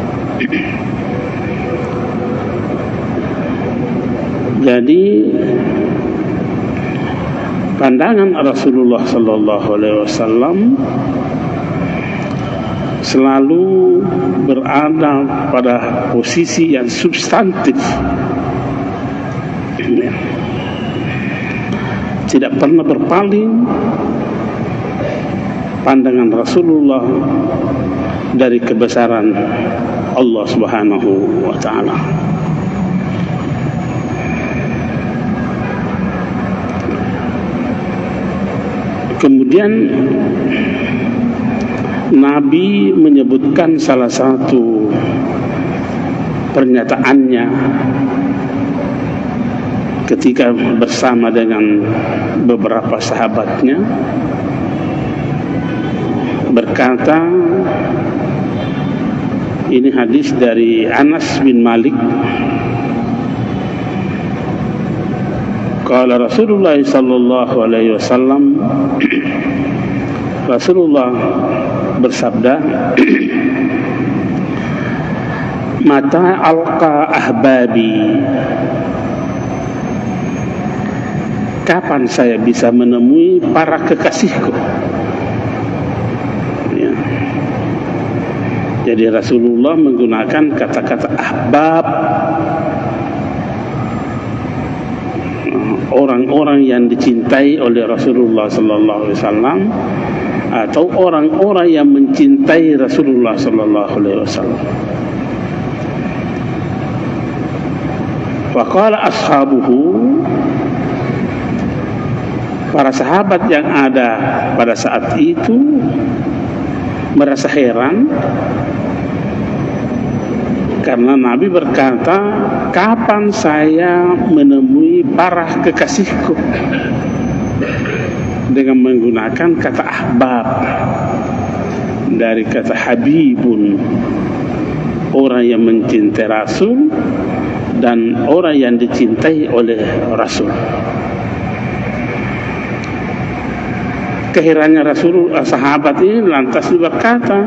Jadi pandangan Rasulullah sallallahu alaihi wasallam selalu berada pada posisi yang substantif, tidak pernah berpaling pandangan Rasulullah dari kebesaran Allah Subhanahu wa taala. Kemudian Nabi menyebutkan salah satu pernyataannya ketika bersama dengan beberapa sahabatnya, berkata, ini hadis dari Anas bin Malik, qala Rasulullah sallallahu alaihi wasallam, Rasulullah bersabda, mata alqa ahbabi, kapan saya bisa menemui para kekasihku? Ya. Jadi Rasulullah menggunakan kata-kata ahbab, orang-orang yang dicintai oleh Rasulullah sallallahu alaihi wasallam, atau orang-orang yang mencintai Rasulullah sallallahu alaihi wasallam. Faqala ashabuhu, para sahabat yang ada pada saat itu merasa heran karena Nabi berkata, kapan saya menemui para kekasihku, dengan menggunakan kata ahbab dari kata habibun, orang yang mencintai Rasul dan orang yang dicintai oleh Rasul. Keherannya sahabat ini lantas berkata,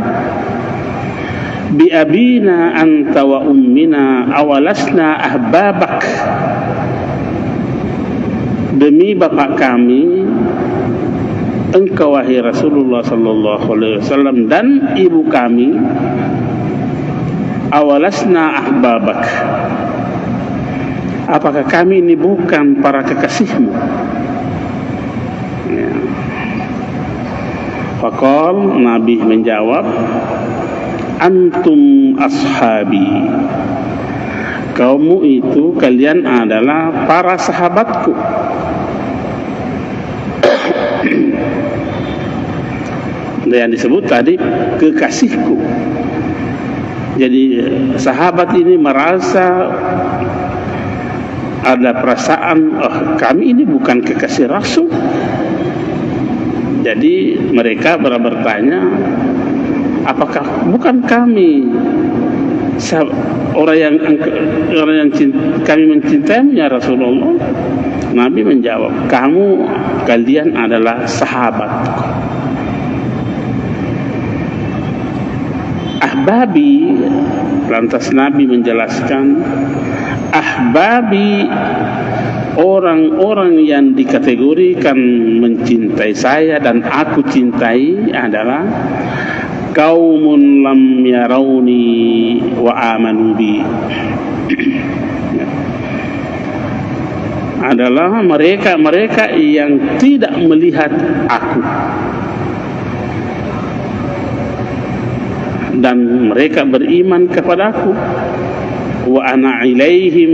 bi abina anta wa ummina awalasna ahbabak, demi bapak kami engkau wahai Rasulullah sallallahu alaihi wasallam dan ibu kami, awalasna ahbabak, apakah kami ini bukan para kekasihmu? Ya. Faqal, Nabi menjawab, antum ashabi, kamu itu, kalian adalah para sahabatku. Yang disebut tadi kekasihku. Jadi sahabat ini merasa ada perasaan, oh, kami ini bukan kekasih Rasul. Jadi mereka bertanya, apakah bukan kami orang yang kami mencintaimu ya Rasulullah? Nabi menjawab, kalian adalah sahabatku. Ahbabi, lantas Nabi menjelaskan, ahbabi, orang-orang yang dikategorikan mencintai saya dan aku cintai adalah qaumun lam yarawni wa amanu bi, adalah mereka yang tidak melihat aku dan mereka beriman kepadaku. Wa ana ilaihim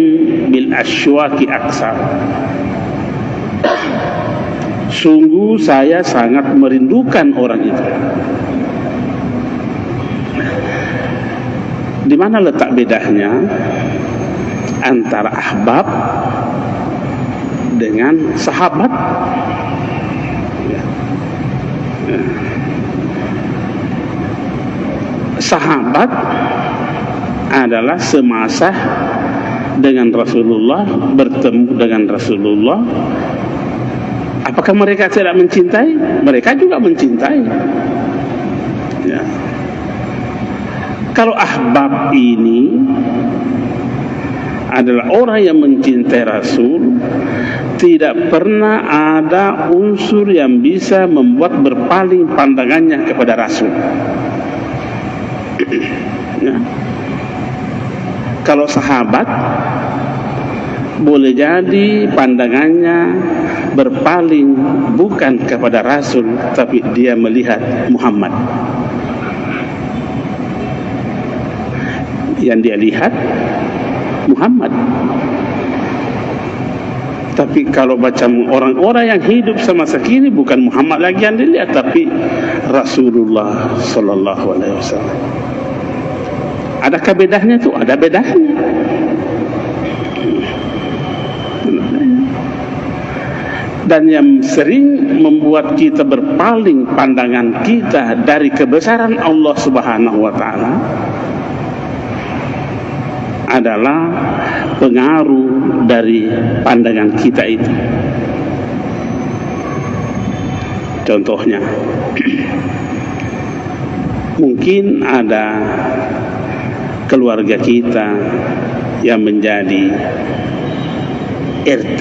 bil asywaqi aksar, sungguh saya sangat merindukan orang itu. Di mana letak bedanya antara ahbab dengan sahabat? Sahabat adalah semasa dengan Rasulullah, bertemu dengan Rasulullah. Apakah mereka tidak mencintai? Mereka juga mencintai. Ya. Kalau ahbab ini adalah orang yang mencintai Rasul, tidak pernah ada unsur yang bisa membuat berpaling pandangannya kepada Rasul. Ya. Kalau sahabat boleh jadi pandangannya berpaling bukan kepada Rasul, tapi dia melihat Muhammad. Yang dia lihat Muhammad. Tapi kalau macam orang-orang yang hidup semasa kini, bukan Muhammad lagi yang dilihat, tapi Rasulullah sallallahu alaihi wasallam. Adakah bedanya itu? Ada bedanya. Dan yang sering membuat kita berpaling pandangan kita dari kebesaran Allah Subhanahu wa taala adalah pengaruh dari pandangan kita itu. Contohnya, mungkin ada keluarga kita yang menjadi RT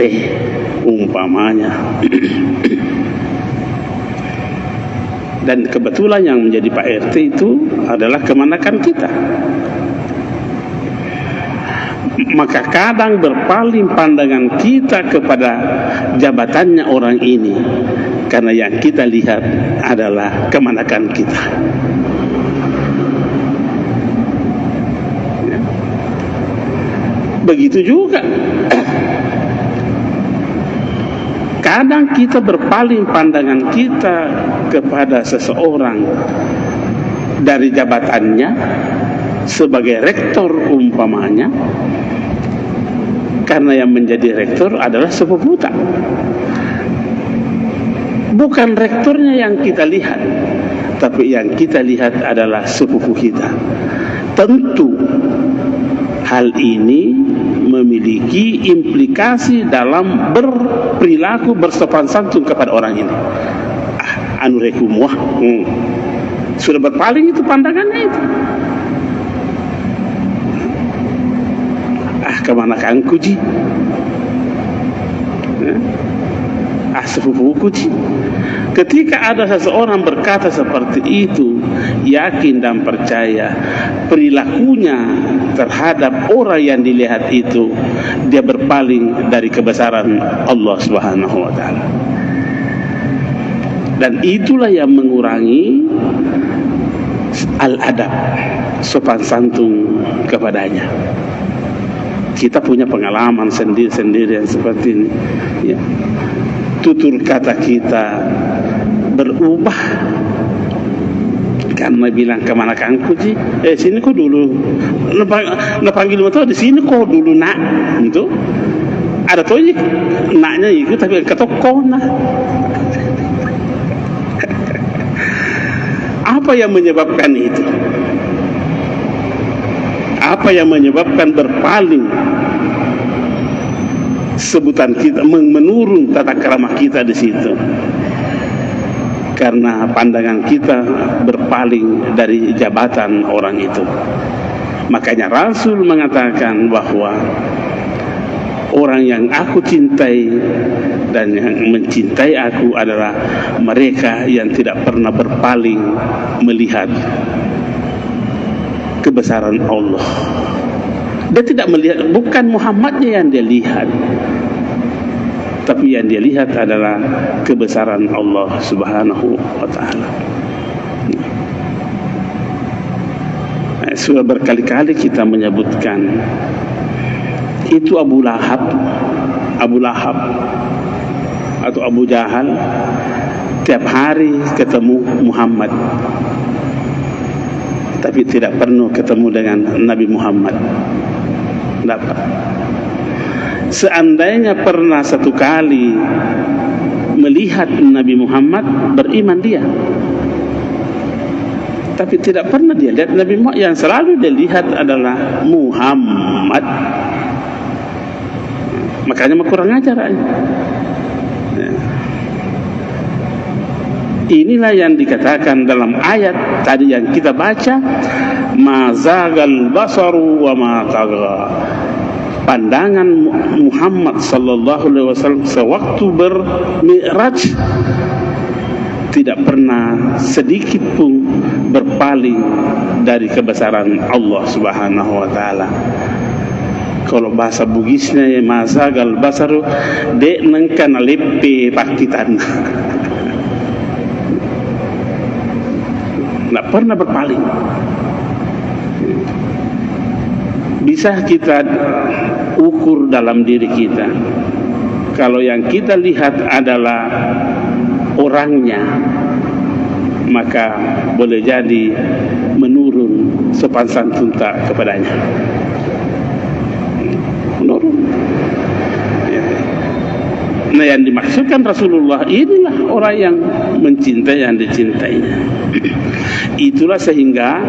umpamanya, dan kebetulan yang menjadi Pak RT itu adalah kemenakan kita. Maka kadang berpaling pandangan kita kepada jabatannya orang ini, karena yang kita lihat adalah kemenakan kita. Begitu juga kadang kita berpaling pandangan kita kepada seseorang dari jabatannya sebagai rektor umpamanya, karena yang menjadi rektor adalah sepupu kita. Bukan rektornya yang kita lihat, tapi yang kita lihat adalah sepupu kita. Tentu hal ini memiliki implikasi dalam berperilaku bersopan santun kepada orang ini. Anu rekum wah, sudah berpaling itu pandangannya itu. Kemanakan kuji? Sepupuku ji. Ketika ada seseorang berkata seperti itu, yakin dan percaya perilakunya terhadap orang yang dilihat itu, dia berpaling dari kebesaran Allah Subhanahu wa taala. Dan itulah yang mengurangi al-adab, sopan santun kepadanya. Kita punya pengalaman sendiri-sendiri yang seperti ini, ya. Tutur kata kita berubah karena bilang kemana kangku ji, sini kok dulu, panggil motor di sini kok dulu nak, itu ada tuh ji naknya itu tapi kata kok nak. Apa yang menyebabkan itu? Apa yang menyebabkan berpaling sebutan kita, menurun tata krama kita di situ? Karena pandangan kita berpaling dari jabatan orang itu. Makanya Rasul mengatakan bahwa orang yang aku cintai dan yang mencintai aku adalah mereka yang tidak pernah berpaling melihat kebesaran Allah. Dia tidak melihat, bukan Muhammadnya yang dia lihat, tapi yang dia lihat adalah kebesaran Allah Subhanahu wa taala. Sudah berkali-kali kita menyebutkan itu Abu Lahab atau Abu Jahal tiap hari ketemu Muhammad, tapi tidak pernah ketemu dengan Nabi Muhammad. Dapat. Seandainya pernah satu kali melihat Nabi Muhammad, beriman dia. Tapi tidak pernah dia lihat Nabi Muhammad. Yang selalu dia lihat adalah Muhammad. Makanya kurang ajar aja. Inilah yang dikatakan dalam ayat tadi yang kita baca, ma zagal basaru wa ma tagha. pandangan Muhammad sallallahu alaihi wasallam sewaktu bermi'raj tidak pernah sedikit pun berpaling dari kebesaran Allah Subhanahu wa taala. Kalau bahasa Bugisnya ya masagal basaru de nengkan lepe pakitan. Nggak pernah berpaling. Bisa kita ukur dalam diri kita. Kalau yang kita lihat adalah orangnya, maka boleh jadi menurun sopan santun tak kepadanya. Menurun. Nah, yang dimaksudkan Rasulullah inilah orang yang mencintai yang dicintainya. Itulah sehingga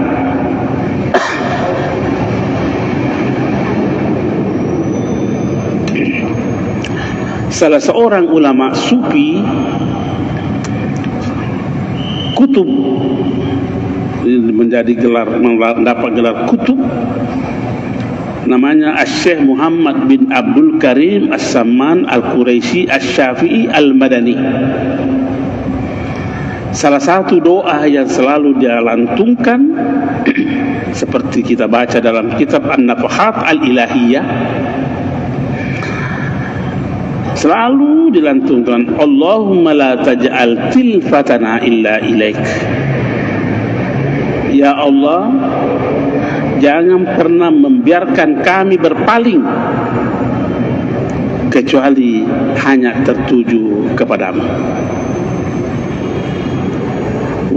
salah seorang ulama sufi kutub menjadi gelar, mendapat gelar kutub, namanya Syekh Muhammad bin Abdul Karim As-Samman Al-Quraisy Asy-Syafi'i Al-Madani. Salah satu doa yang selalu dia lantungkan seperti kita baca dalam kitab An-Nafahat Al-Ilahiyah, selalu dilantungkan, Allahumma la taj'al tilfatana illa ilaik. Ya Allah, jangan pernah membiarkan kami berpaling kecuali hanya tertuju kepadamu.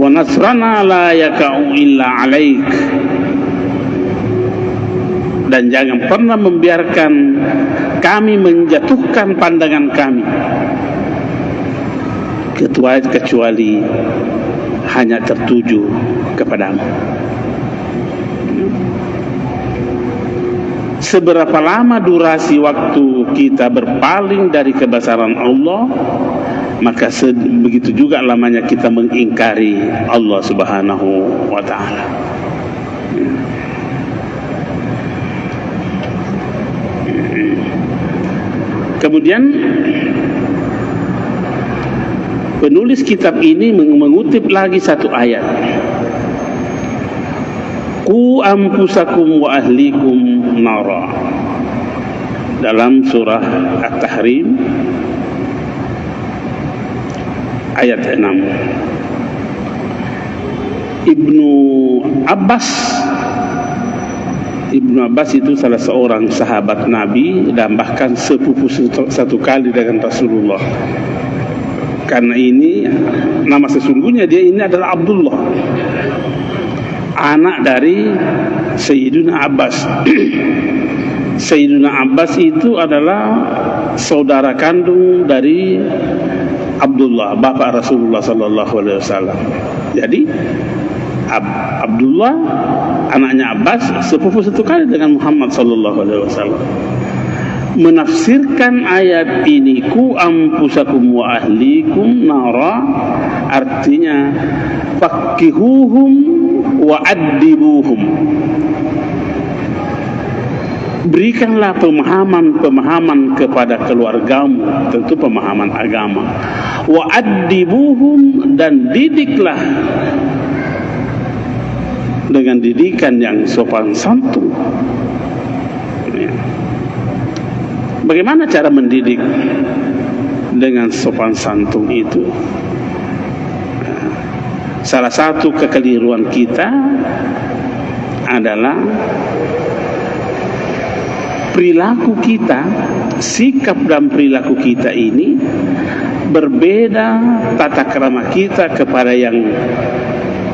Wa nasrana la yaka'u illa alaik. Dan jangan pernah membiarkan kami menjatuhkan pandangan kami kecuali hanya tertuju kepadamu. Seberapa lama durasi waktu kita berpaling dari kebesaran Allah, maka begitu juga lamanya kita mengingkari Allah Subhanahu wa ta'ala. Kemudian penulis kitab ini mengutip lagi satu ayat, Qu anfusakum wa ahlikum nara, dalam surah At-Tahrim ayat 6. Ibnu Abbas itu salah seorang sahabat Nabi dan bahkan sepupu satu kali dengan Rasulullah. Karena ini nama sesungguhnya dia ini adalah Abdullah, anak dari Sayyiduna Abbas. Sayyiduna Abbas itu adalah saudara kandung dari Abdullah, bapak Rasulullah sallallahu alaihi wasallam. Jadi Abdullah anaknya Abbas sepupu satu kali dengan Muhammad sallallahu alaihi wasallam. Menafsirkan ayat ini, Qu anfusakum wa ahlikum nara, artinya faqihuhum wa addibuhum. Berikanlah pemahaman kepada keluargamu, tentu pemahaman agama. Wa addibuhum, dan didiklah dengan didikan yang sopan santun. Bagaimana cara mendidik dengan sopan santun itu? Salah satu kekeliruan kita adalah perilaku kita, sikap dan perilaku kita ini berbeda tata krama kita kepada yang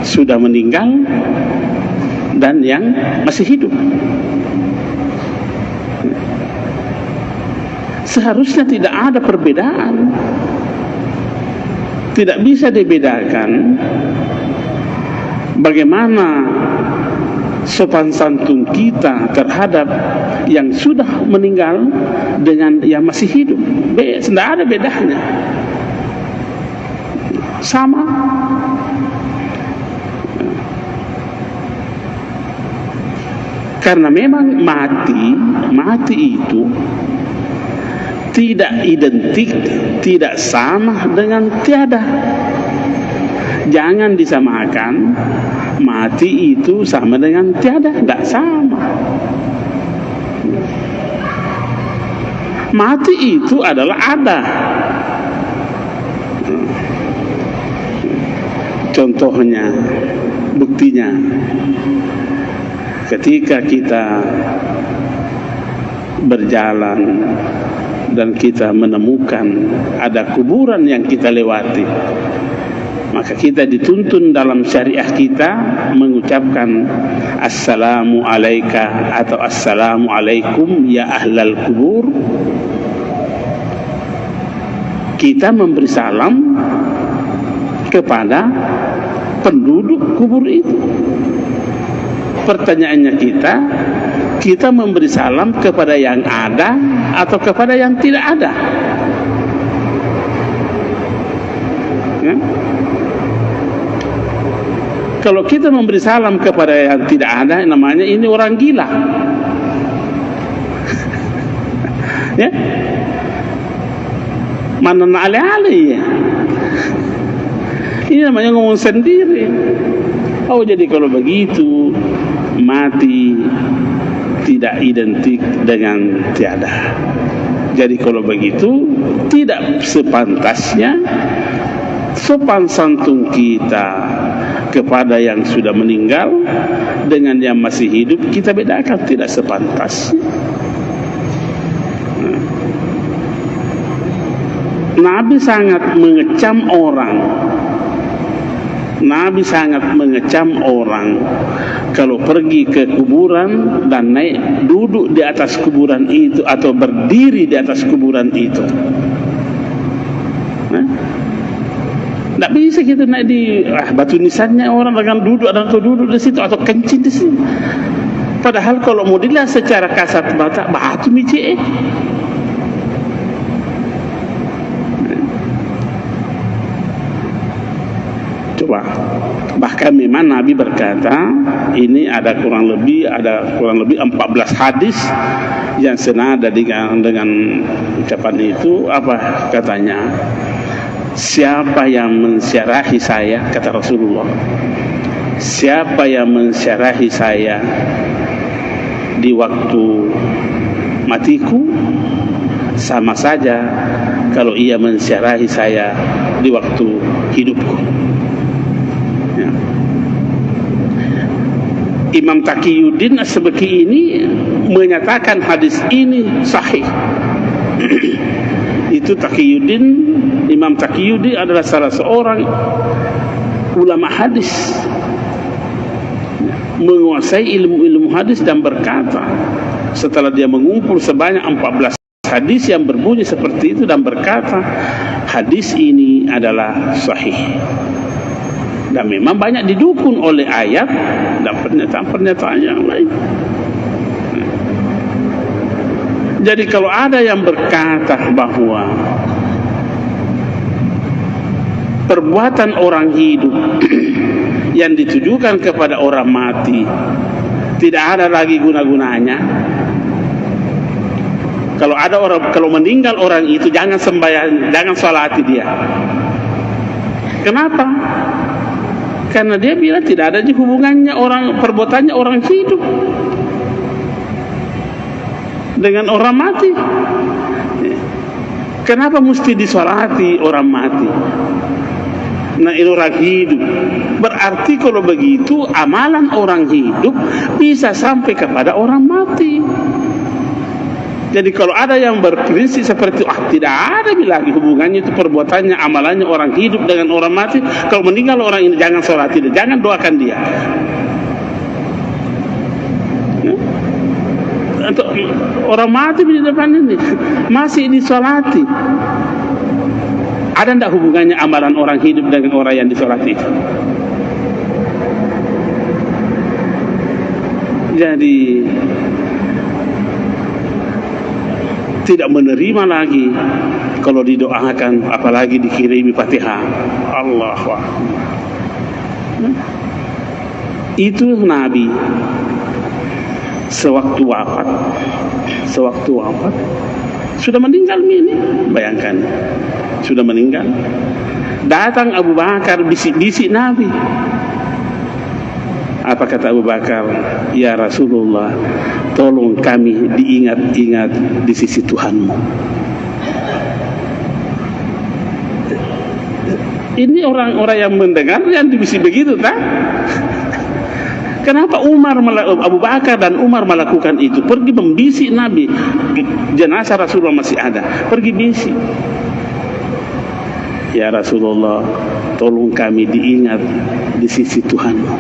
sudah meninggal dan yang masih hidup. Seharusnya tidak ada perbedaan. Tidak bisa dibedakan bagaimana sopan santun kita terhadap yang sudah meninggal dengan yang masih hidup. Tidak ada bedanya. Sama. Karena memang mati mati itu tidak identik, tidak sama dengan tiada. Jangan disamakan mati itu sama dengan tiada, tidak sama. Mati itu adalah ada. Contohnya, buktinya, ketika kita berjalan dan kita menemukan ada kuburan yang kita lewati, maka kita dituntun dalam syariah kita mengucapkan assalamu alaika atau assalamu alaikum ya ahlal kubur. Kita memberi salam kepada penduduk kubur itu. Pertanyaannya, kita memberi salam kepada yang ada atau kepada yang tidak ada? Ya? Kalau kita memberi salam kepada yang tidak ada, namanya ini orang gila. Ya? Mana ale-ale ya? Ini namanya ngomong sendiri. Oh, jadi kalau begitu mati tidak identik dengan tiada. Jadi kalau begitu tidak sepantasnya sopan santun kita kepada yang sudah meninggal dengan yang masih hidup kita bedakan, tidak sepantasnya. Nabi sangat mengecam orang. Nabi sangat mengecam orang kalau pergi ke kuburan dan naik duduk di atas kuburan itu atau berdiri di atas kuburan itu. Tidak bisa kita naik di batu nisannya orang dengan duduk atau duduk di situ atau kencing di sini. Padahal kalau mau dilihat secara kasat mata batu mici. Coba, bahkan memang Nabi berkata, ini ada kurang lebih 14 hadis yang senada dengan ucapan itu. Apa katanya? Siapa yang mensyarahi saya, kata Rasulullah, siapa yang mensyarahi saya di waktu matiku, sama saja kalau ia mensyarahi saya di waktu hidupku. Imam Taqiyuddin As-Subki ini menyatakan hadis ini sahih. Itu Taqiyuddin, Imam Taqiyuddin adalah salah seorang ulama hadis, menguasai ilmu hadis dan berkata, setelah dia mengumpul sebanyak 14 hadis yang berbunyi seperti itu dan berkata, hadis ini adalah sahih. Dan memang banyak didukung oleh ayat dan pernyataan-pernyataan yang lain. Jadi kalau ada yang berkata bahwa perbuatan orang hidup yang ditujukan kepada orang mati tidak ada lagi guna-gunanya, kalau meninggal orang itu jangan sembahyang, jangan salati dia. Kenapa? Karena dia bilang tidak ada hubungannya perbuatannya orang hidup dengan orang mati. Kenapa mesti disolati orang mati? Nah, ini orang hidup. Berarti kalau begitu amalan orang hidup bisa sampai kepada orang mati. Jadi kalau ada yang berprinsip seperti tidak ada lagi hubungannya itu perbuatannya, amalannya orang hidup dengan orang mati. Kalau meninggal orang ini jangan sholati dia, jangan doakan dia. Untuk orang mati di depan ini masih disolati. Ada tidak hubungannya amalan orang hidup dengan orang yang disolati itu? Jadi tidak menerima lagi kalau didoakan, apalagi dikirimi Fatihah. Allahu Akbar. Itu Nabi. sewaktu wafat sudah meninggal ini, bayangkan, sudah meninggal. Datang Abu Bakar bisik-bisik Nabi. Apa kata Abu Bakar? Ya Rasulullah, tolong kami diingat-ingat di sisi Tuhanmu. Ini orang-orang yang mendengar yang dibisik begitu, tak? Kenapa Abu Bakar dan Umar melakukan itu? Pergi membisik Nabi, jenazah Rasulullah masih ada, pergi bisik. Ya Rasulullah, tolong kami diingat di sisi Tuhanmu.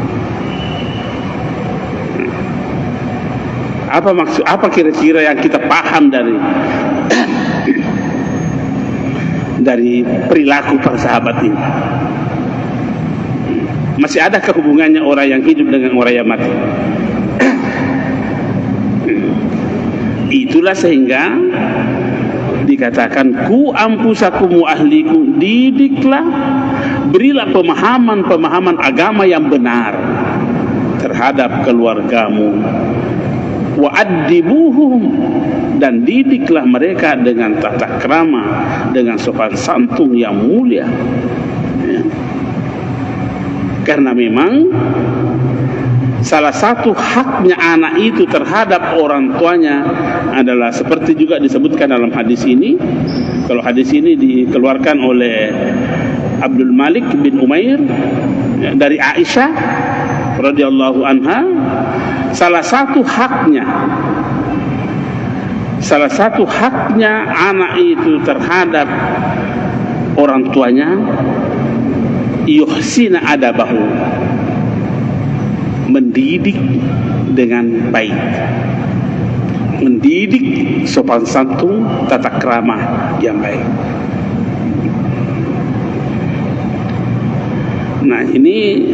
Apa maksud? Apa kira-kira yang kita paham dari perilaku para sahabat ini? Masih adakah hubungannya orang yang hidup dengan orang yang mati? Itulah sehingga dikatakan ku ampusakum wa ahlikum, didiklah, berilah pemahaman agama yang benar terhadap keluargamu. Wa addibuhum, dan didiklah mereka dengan tata krama, dengan sopan santun yang mulia. Ya. Karena memang salah satu haknya anak itu terhadap orang tuanya adalah seperti juga disebutkan dalam hadis ini. Kalau hadis ini dikeluarkan oleh Abdul Malik bin Umair dari Aisyah radhiyallahu anha, salah satu haknya anak itu terhadap orang tuanya, yuhsina adabahu, mendidik dengan baik, mendidik sopan santun, tata krama yang baik. Nah, ini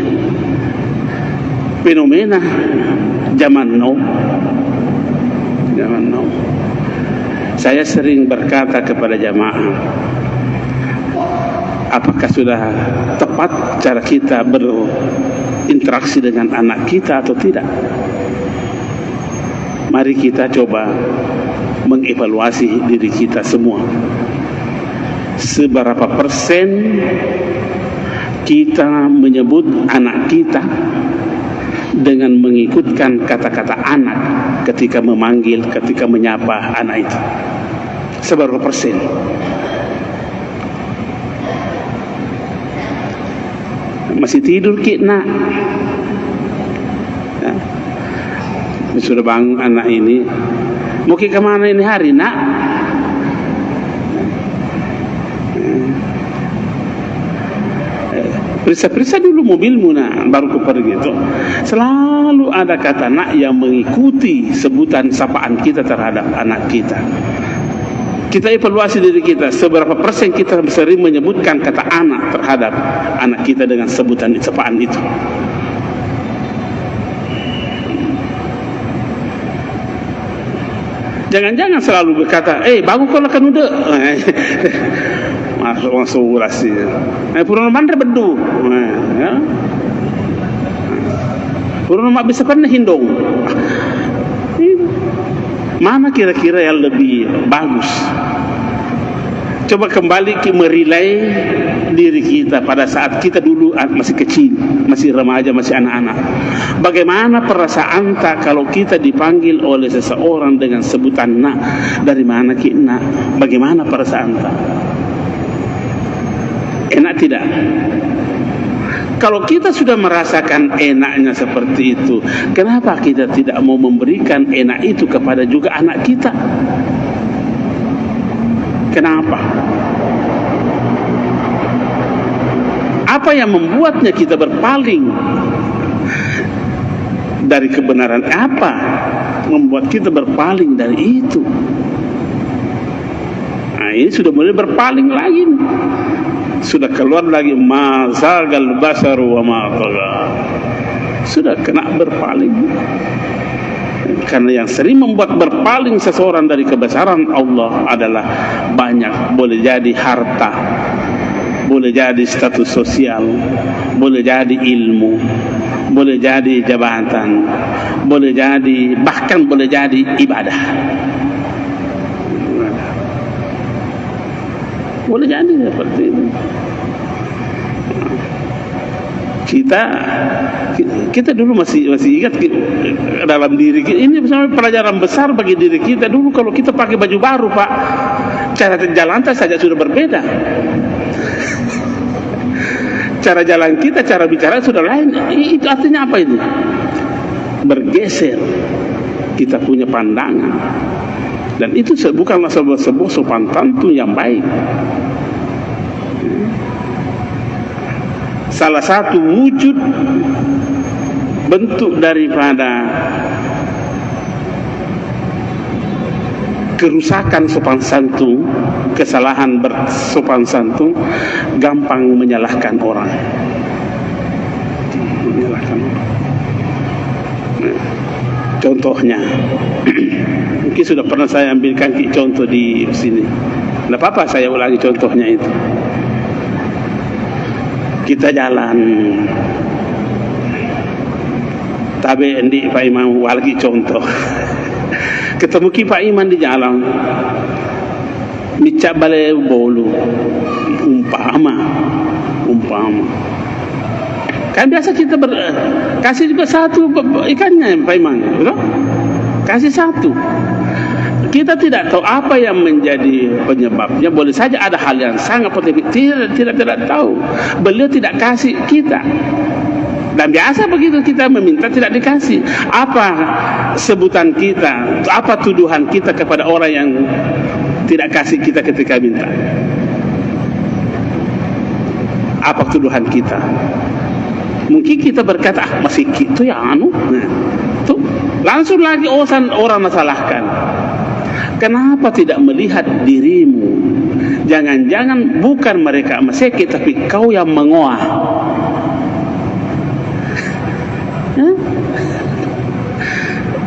fenomena zaman now. Saya sering berkata kepada jamaah, apakah sudah tepat cara kita berinteraksi dengan anak kita atau tidak? Mari kita coba mengevaluasi diri kita semua. Seberapa persen kita menyebut anak kita dengan mengikutkan kata-kata anak ketika memanggil, ketika menyapa anak itu? Seberapa persen? Masih tidur ki nak? Ya. Sudah bangun anak ini, mau ke kemana ini hari nak? Periksa-periksa dulu mobilmu nak, baru ku pergi itu. Selalu ada kata nak yang mengikuti sebutan sapaan kita terhadap anak kita. Kita evaluasi diri kita, seberapa persen kita sering menyebutkan kata anak terhadap anak kita dengan sebutan sapaan itu. Jangan-jangan selalu berkata, bagus kalau kan udah masuk urasi. Purun mandra bedu. Ya. Purun mak bisa pernah hindong. Mana kira-kira yang lebih bagus? Coba kembali merilai diri kita pada saat kita dulu masih kecil, masih remaja, masih anak-anak. Bagaimana perasaan tak kalau kita dipanggil oleh seseorang dengan sebutan nak? Dari mana ki nak? Bagaimana perasaan tak? Enak tidak? Kalau kita sudah merasakan enaknya seperti itu, kenapa kita tidak mau memberikan enak itu kepada juga anak kita? Kenapa? Apa yang membuatnya kita berpaling dari kebenaran? Apa membuat kita berpaling dari itu? Nah, ini sudah mulai berpaling lagi. Sudah keluar lagi mazagal basaru wa ma tagha. Sudah kena berpaling. Karena yang sering membuat berpaling seseorang dari kebesaran Allah adalah banyak. Boleh jadi harta, boleh jadi status sosial, boleh jadi ilmu, boleh jadi jabatan, boleh jadi, bahkan boleh jadi ibadah. Boleh jadi seperti itu. Kita dulu masih ingat dalam diri kita, ini misalnya pelajaran besar bagi diri kita. Dulu kalau kita pakai baju baru, Pak, cara jalan saja sudah berbeda. Cara jalan kita, cara bicara sudah lain. Itu artinya apa ini? Bergeser kita punya pandangan. Dan itu bukanlah sebuah sopan santun yang baik. Salah satu wujud bentuk daripada kerusakan sopan santun, kesalahan bersopan santun, gampang menyalahkan orang. Contohnya, mungkin sudah pernah saya ambilkan contoh di sini. Tidak apa-apa saya ulangi contohnya itu. Kita jalan, tapi endi Pak Imam lagi contoh. Ketemu ki Pak Iman di jalan, micak bale bolu, umpama. Kan biasa kita kasih juga satu ikannya Pak Iman, betul? Kasih satu. Kita tidak tahu apa yang menjadi penyebabnya. Boleh saja ada hal yang sangat penting. Tidak tahu. Beliau tidak kasih kita. Dan biasa begitu, kita meminta tidak dikasih. Apa sebutan kita, apa tuduhan kita kepada orang yang tidak kasih kita ketika minta? Apa tuduhan kita? Mungkin kita berkata, masih gitu ya anu. Nah, tuh langsung lagi orang masalahkan. Kenapa tidak melihat dirimu? Jangan-jangan bukan mereka meseki, tapi kau yang mengoah.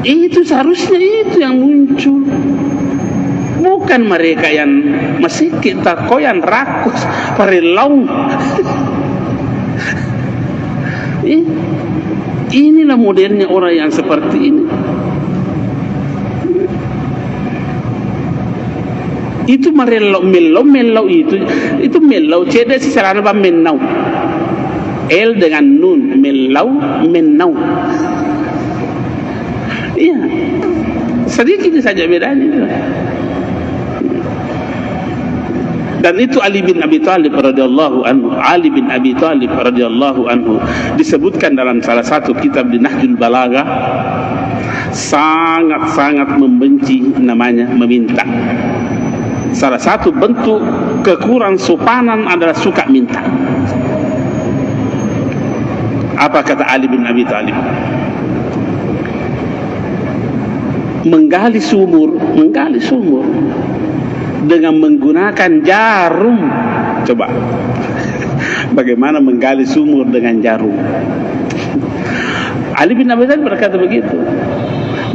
Itu seharusnya itu yang muncul. Bukan mereka yang meseki, tak kau yang rakus, perilau. Inilah modernnya orang yang seperti ini. Itu melau itu melau cede secara apa menau L dengan nun menau iya sedikit saja bedanya. Dan itu Ali bin Abi Thalib radhiyallahu anhu disebutkan dalam salah satu kitab di Nahjul Balaghah, sangat membenci namanya meminta. Salah satu bentuk kekurangan sopanan adalah suka minta. Apa kata Ali bin Abi Thalib? Menggali sumur dengan menggunakan jarum. Coba, bagaimana menggali sumur dengan jarum? Ali bin Abi Thalib berkata begitu.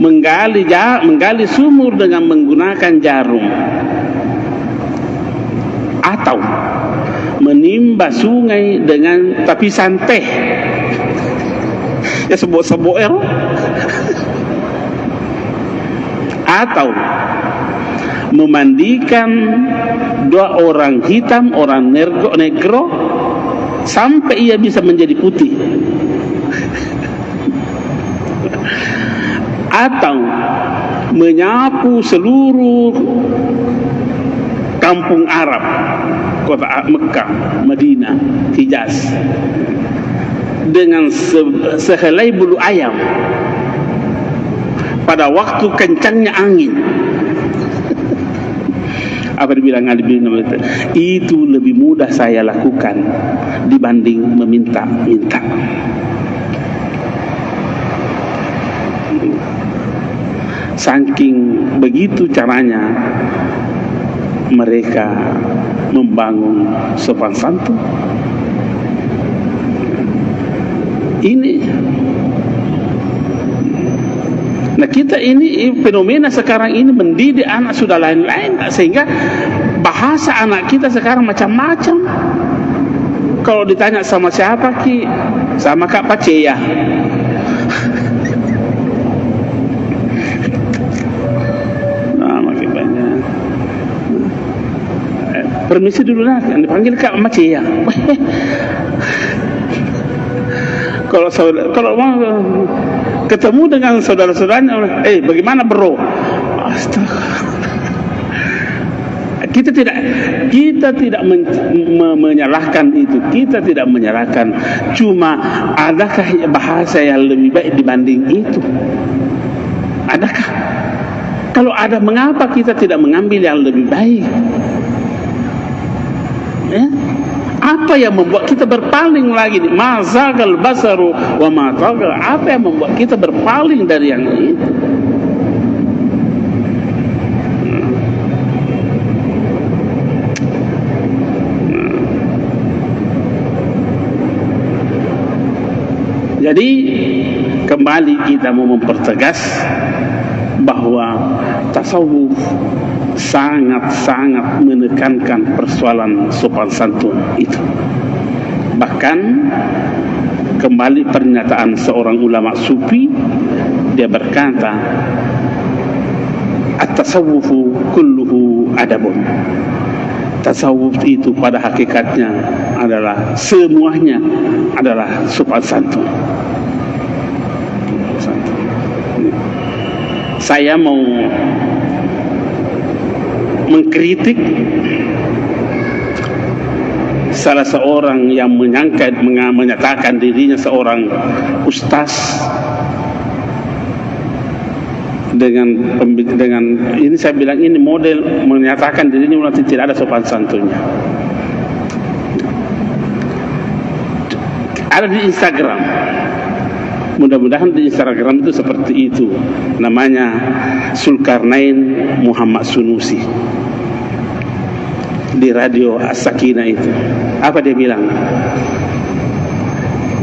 Menggali sumur dengan menggunakan jarum, atau menimba sungai dengan tapisan teh. Ya sebut-sebut atau memandikan dua orang hitam, orang negro sampai ia bisa menjadi putih. Atau menyapu seluruh kampung Arab, kota Mekah, Madinah, Hijaz, dengan sehelai bulu ayam pada waktu kencangnya angin. Apa dibilang Ali bin Abi Thalib? Itu lebih mudah saya lakukan dibanding meminta-minta. Saking begitu caranya mereka membangun sopan santun. Ini. Nah, kita ini fenomena sekarang ini mendidik anak sudah lain-lain, sehingga bahasa anak kita sekarang macam-macam. Kalau ditanya sama siapa ki, sama Kak Paceya. Permisi dulu lah, dipanggil Kak Paceya. Kalau mau ketemu dengan saudara-saudaranya, bagaimana bro? Astaga. Kita tidak menyalahkan itu, kita tidak menyalahkan. Cuma adakah bahasa yang lebih baik dibanding itu? Adakah? Kalau ada, mengapa kita tidak mengambil yang lebih baik? Ya? Apa yang membuat kita berpaling lagi? Mazagal basaru wa ma taga. Apa yang membuat kita berpaling dari yang itu? Jadi kembali kita mau mempertegas bahwa tasawuf sangat-sangat menekankan persoalan sopan santun itu. Bahkan kembali pernyataan seorang ulama sufi, dia berkata, at-tasawufu kulluhu adabun. Tasawuf itu pada hakikatnya adalah semuanya adalah sopan santun. Saya mau mengkritik salah seorang yang menyatakan dirinya seorang ustaz dengan ini, saya bilang ini model menyatakan dirinya tidak ada sopan santunnya. Ada di Instagram. Mudah-mudahan di Instagram itu seperti itu. Namanya Zulkarnain Muhammad Sunusi. Di radio As-Sakinah itu. Apa dia bilang?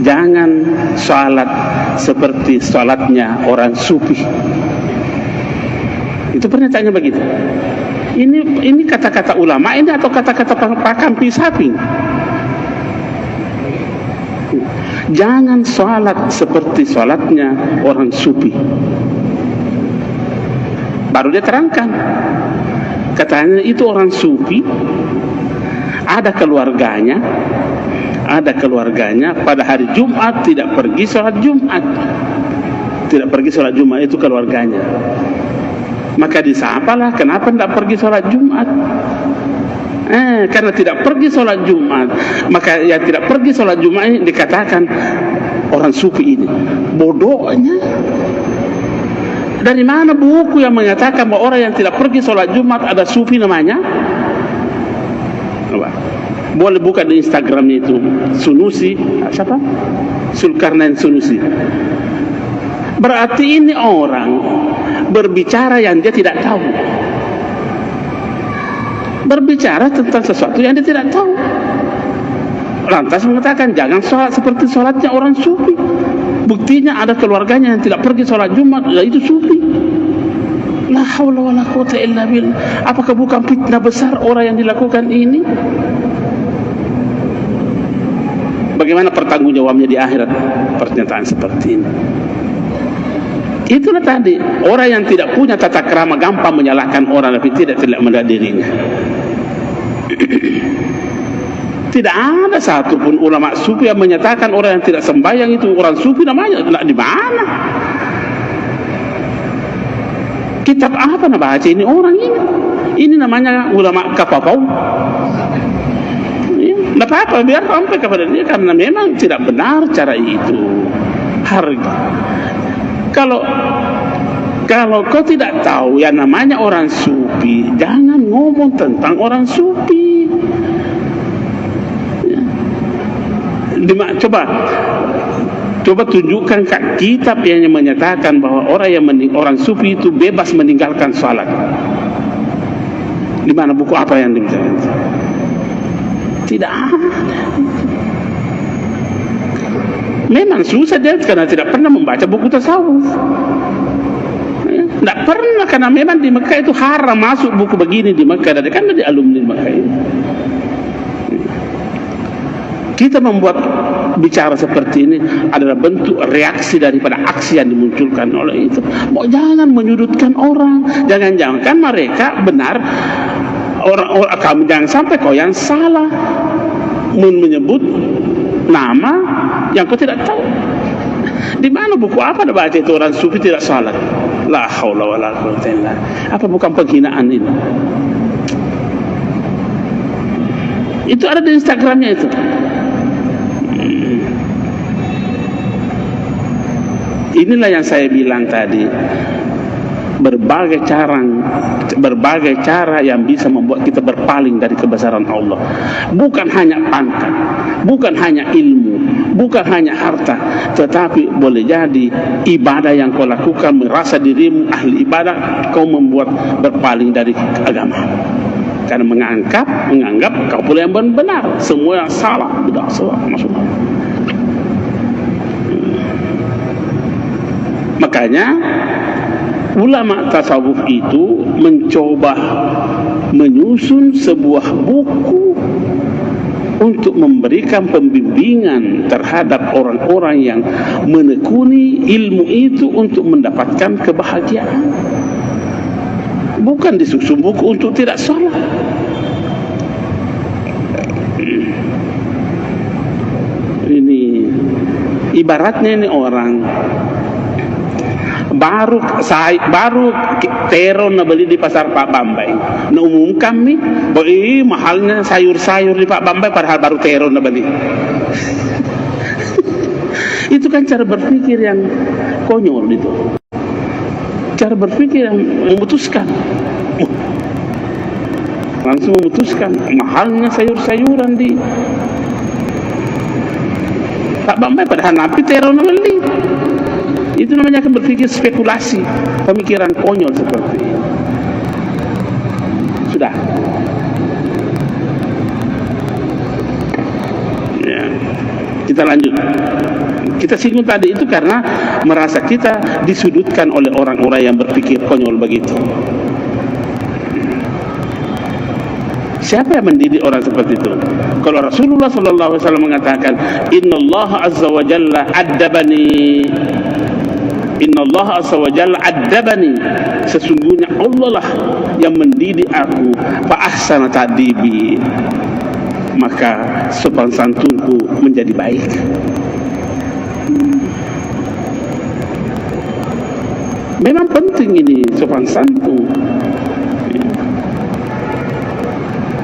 Jangan salat seperti salatnya orang sufi. Itu pernyataannya begitu. Ini kata-kata ulama ini atau kata-kata pakampi sapi? Jangan salat seperti salatnya orang sufi. Baru dia terangkan. Katanya itu orang sufi, ada keluarganya pada hari Jumat tidak pergi sholat Jumat. Tidak pergi sholat Jumat itu keluarganya. Maka disapalah, kenapa tidak pergi sholat Jumat? Karena tidak pergi sholat Jumat, maka yang tidak pergi sholat Jumat ini dikatakan orang sufi ini. Bodohnya. Dari mana buku yang mengatakan bahwa orang yang tidak pergi sholat Jumat ada sufi namanya? Boleh buka di Instagramnya itu, Sunusi, siapa? Zulkarnain Sunusi. Berarti ini orang berbicara yang dia tidak tahu. Berbicara tentang sesuatu yang dia tidak tahu. Lantas mengatakan jangan sholat seperti sholatnya orang sufi. Buktinya ada keluarganya yang tidak pergi sholat Jumat, yaitu sufi. La haula wala quwwata illa billah. Apakah bukan fitnah besar orang yang dilakukan ini? Bagaimana pertanggungjawabannya di akhirat pernyataan seperti ini? Itulah tadi, orang yang tidak punya tata krama gampang menyalahkan orang tapi tidak melihat dirinya. Tidak ada satupun ulama sufi yang menyatakan orang yang tidak sembahyang itu orang sufi namanya. Di mana? Kitab apa nak baca ini orang ini? Ini namanya ulama kapapau. Tidak apa-apa, biar sampai kepada dia karena memang tidak benar cara itu. Harga. Kalau kau tidak tahu yang namanya orang sufi, jangan ngomong tentang orang sufi. Coba tunjukkan kitab yang menyatakan bahwa orang sufi itu bebas meninggalkan salat. Di mana buku apa yang dibicarakan? Tidak ada. Memang susah dia karena tidak pernah membaca buku tasawuf. Tidak pernah, karena memang di Mekah itu haram masuk buku begini di Mekah. Dan kan dari alumni Mekah ini. Kita membuat bicara seperti ini adalah bentuk reaksi daripada aksi yang dimunculkan oleh itu. Mau jangan menyudutkan orang, jangan-jangan kan mereka benar, orang kamu jangan sampai kau yang salah menyebut nama yang kau tidak tahu. Di mana buku apa ada baca itu orang sufi tidak salat? La haula wala quwwata illa. Apa bukan penghinaan ini? Itu ada di Instagramnya itu. Inilah yang saya bilang tadi. Berbagai cara yang bisa membuat kita berpaling dari kebesaran Allah. Bukan hanya pangkat, bukan hanya ilmu, bukan hanya harta, tetapi boleh jadi ibadah yang kau lakukan, merasa dirimu ahli ibadah, kau membuat berpaling dari agama. Karena menganggap kau pula yang benar, semua yang salah, tidak salah maksudnya. Makanya ulama tasawuf itu mencoba menyusun sebuah buku untuk memberikan pembimbingan terhadap orang-orang yang menekuni ilmu itu untuk mendapatkan kebahagiaan. Bukan disusun buku untuk tidak salah. Ini ibaratnya ini orang baru terong na beli di pasar Pak Bambay. Na umumkan mi, mahalnya sayur-sayur di Pak Bambay padahal baru terong na beli. Itu kan cara berpikir yang konyol itu. Cara berpikir yang memutuskan. Langsung memutuskan mahalnya sayur-sayuran di Pak Bambay padahal napi terong na beli. Itu namanya akan berpikir spekulasi, pemikiran konyol seperti ini. Sudah. Ya. Kita lanjut. Kita singgung tadi itu karena merasa kita disudutkan oleh orang-orang yang berpikir konyol begitu. Siapa yang mendidik orang seperti itu? Kalau Rasulullah SAW mengatakan, Inna Allah Azza wa Jalla addabani, Inna Allah Azza wa Jalla addabani, sesungguhnya Allah lah yang mendidik aku, fa ahsana ta'dibi, maka sopan santunku menjadi baik. Memang penting ini sopan santun.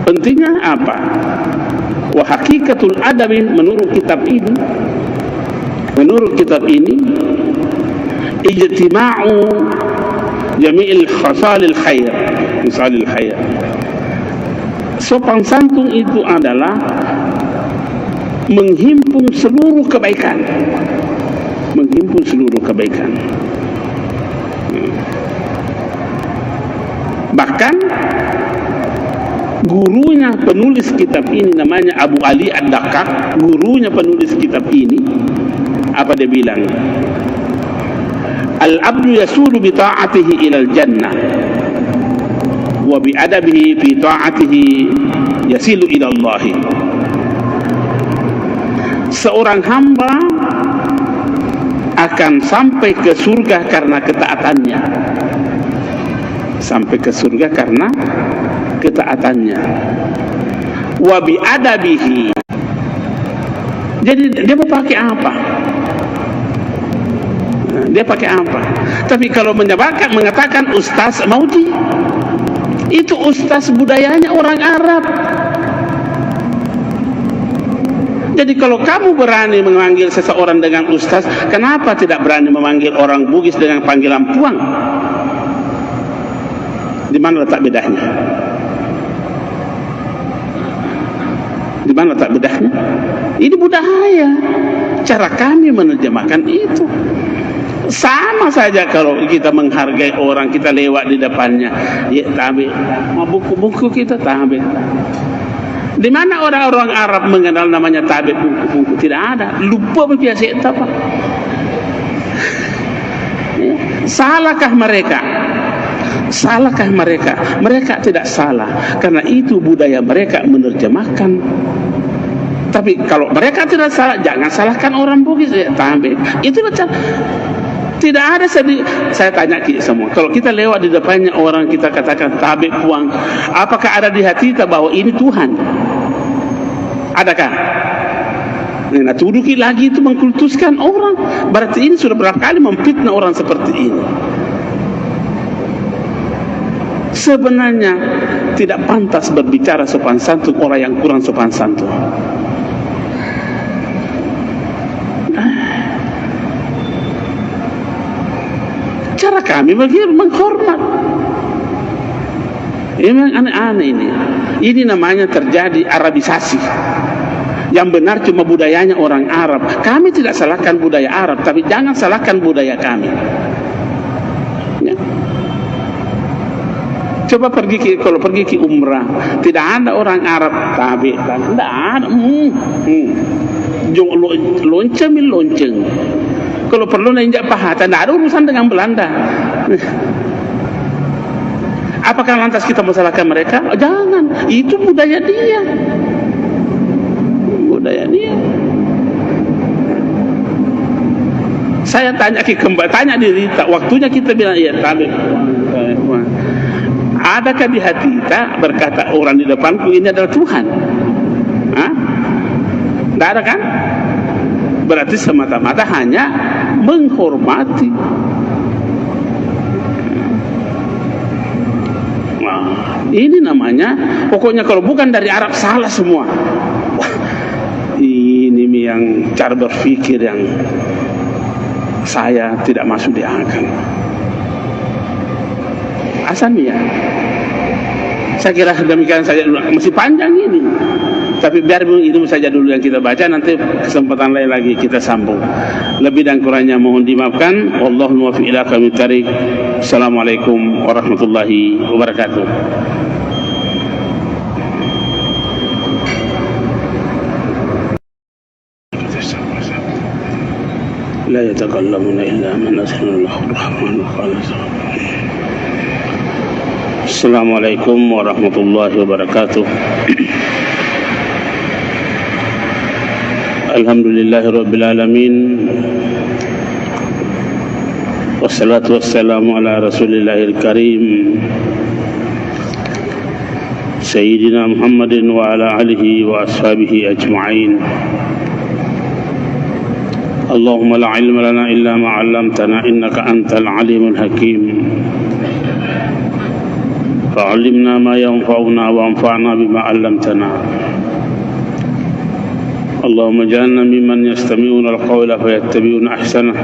Pentingnya apa? Wa hakikatul adabi menurut kitab ini, ijtima'u jami'il khasalil khair, misalil khair. Sopan santun itu adalah menghimpun seluruh kebaikan. Menghimpun seluruh kebaikan. Bahkan gurunya penulis kitab ini namanya Abu Ali Ad-Daqqaq, gurunya penulis kitab ini apa dia bilang? Al-abdu yasulu bi ta'atihi ilal jannah wa bi adabihi fi ta'atihi yasilu ila Allah. Seorang hamba akan sampai ke surga karena ketaatannya. Sampai ke surga karena ketaatannya. Wa bi adabihi. Jadi dia mau pakai apa? Dia pakai apa? Tapi kalau mengatakan Ustaz Mauji, itu Ustaz budayanya orang Arab. Jadi kalau kamu berani memanggil seseorang dengan Ustaz, kenapa tidak berani memanggil orang Bugis dengan panggilan Puang? Di mana letak bedanya? Di mana letak bedanya? Ini budaya. Cara kami menerjemahkan itu. Sama saja kalau kita menghargai orang, kita lewat di depannya, ya tabe, mau buku-buku kita tabe. Di mana orang-orang Arab mengenal namanya tabe buku-buku? Tidak ada. Lupa biasa itu apa? Ya. Salahkah mereka? Salahkah mereka? Mereka tidak salah, karena itu budaya mereka menerjemahkan. Tapi kalau mereka tidak salah, jangan salahkan orang Bugis. Ya, itulah cara. Tidak ada saya tanya semua. Kalau kita lewat di depannya orang, kita katakan tabe puang, apakah ada di hati kita bahwa ini Tuhan? Adakah? Nah, tuduki lagi itu mengkultuskan orang. Berarti ini sudah berapa kali memfitnah orang seperti ini. Sebenarnya tidak pantas berbicara sopan santun orang yang kurang sopan santun. Cara kami bagaimana menghormat. Memang aneh-aneh ini. Ini namanya terjadi Arabisasi. Yang benar cuma budayanya orang Arab. Kami tidak salahkan budaya Arab, tapi jangan salahkan budaya kami. Ya. Coba kalau pergi ke umrah, tidak ada orang Arab tabi, tidak ada. Lonceng. Kalau perlu injak paha, tidak ada urusan dengan Belanda. Apakah lantas kita masalahkan mereka? Oh, jangan, itu budaya dia. Budaya dia. Saya tanya tanya diri, waktunya kita bilang iya tabi. Adakah di hati kita berkata orang di depanku ini adalah Tuhan? Tidak ada kan? Berarti semata-mata hanya menghormati. Nah, ini namanya, pokoknya kalau bukan dari Arab salah semua. Wah, ini yang cara berpikir yang saya tidak masuk di akal. Asalnya saya kira demikian saja dulu, masih panjang ini, tapi biar itu saja dulu yang kita baca, nanti kesempatan lain lagi kita sambung. Lebih dan kurangnya mohon dimaafkan. Wallahu muwaffiq ila aqwamit thariq. Assalamualaikum warahmatullahi wabarakatuh. La yatakallamuna illa man azina lahu ar-rahmanu khalis. Assalamualaikum warahmatullahi wabarakatuh. Alhamdulillahirabbil alamin. Wassalatu wassalamu ala Rasulillahil karim. Sayyidina Muhammadin wa ala alihi wa ashabihi ajma'in. Allahumma la ilma lana illa ma 'allamtana innaka antal alimul hakim. فعلمنا ما ينفعنا وانفعنا بما علمتنا اللهم اجعلنا ممن يستمعون القول فيتبعون احسنه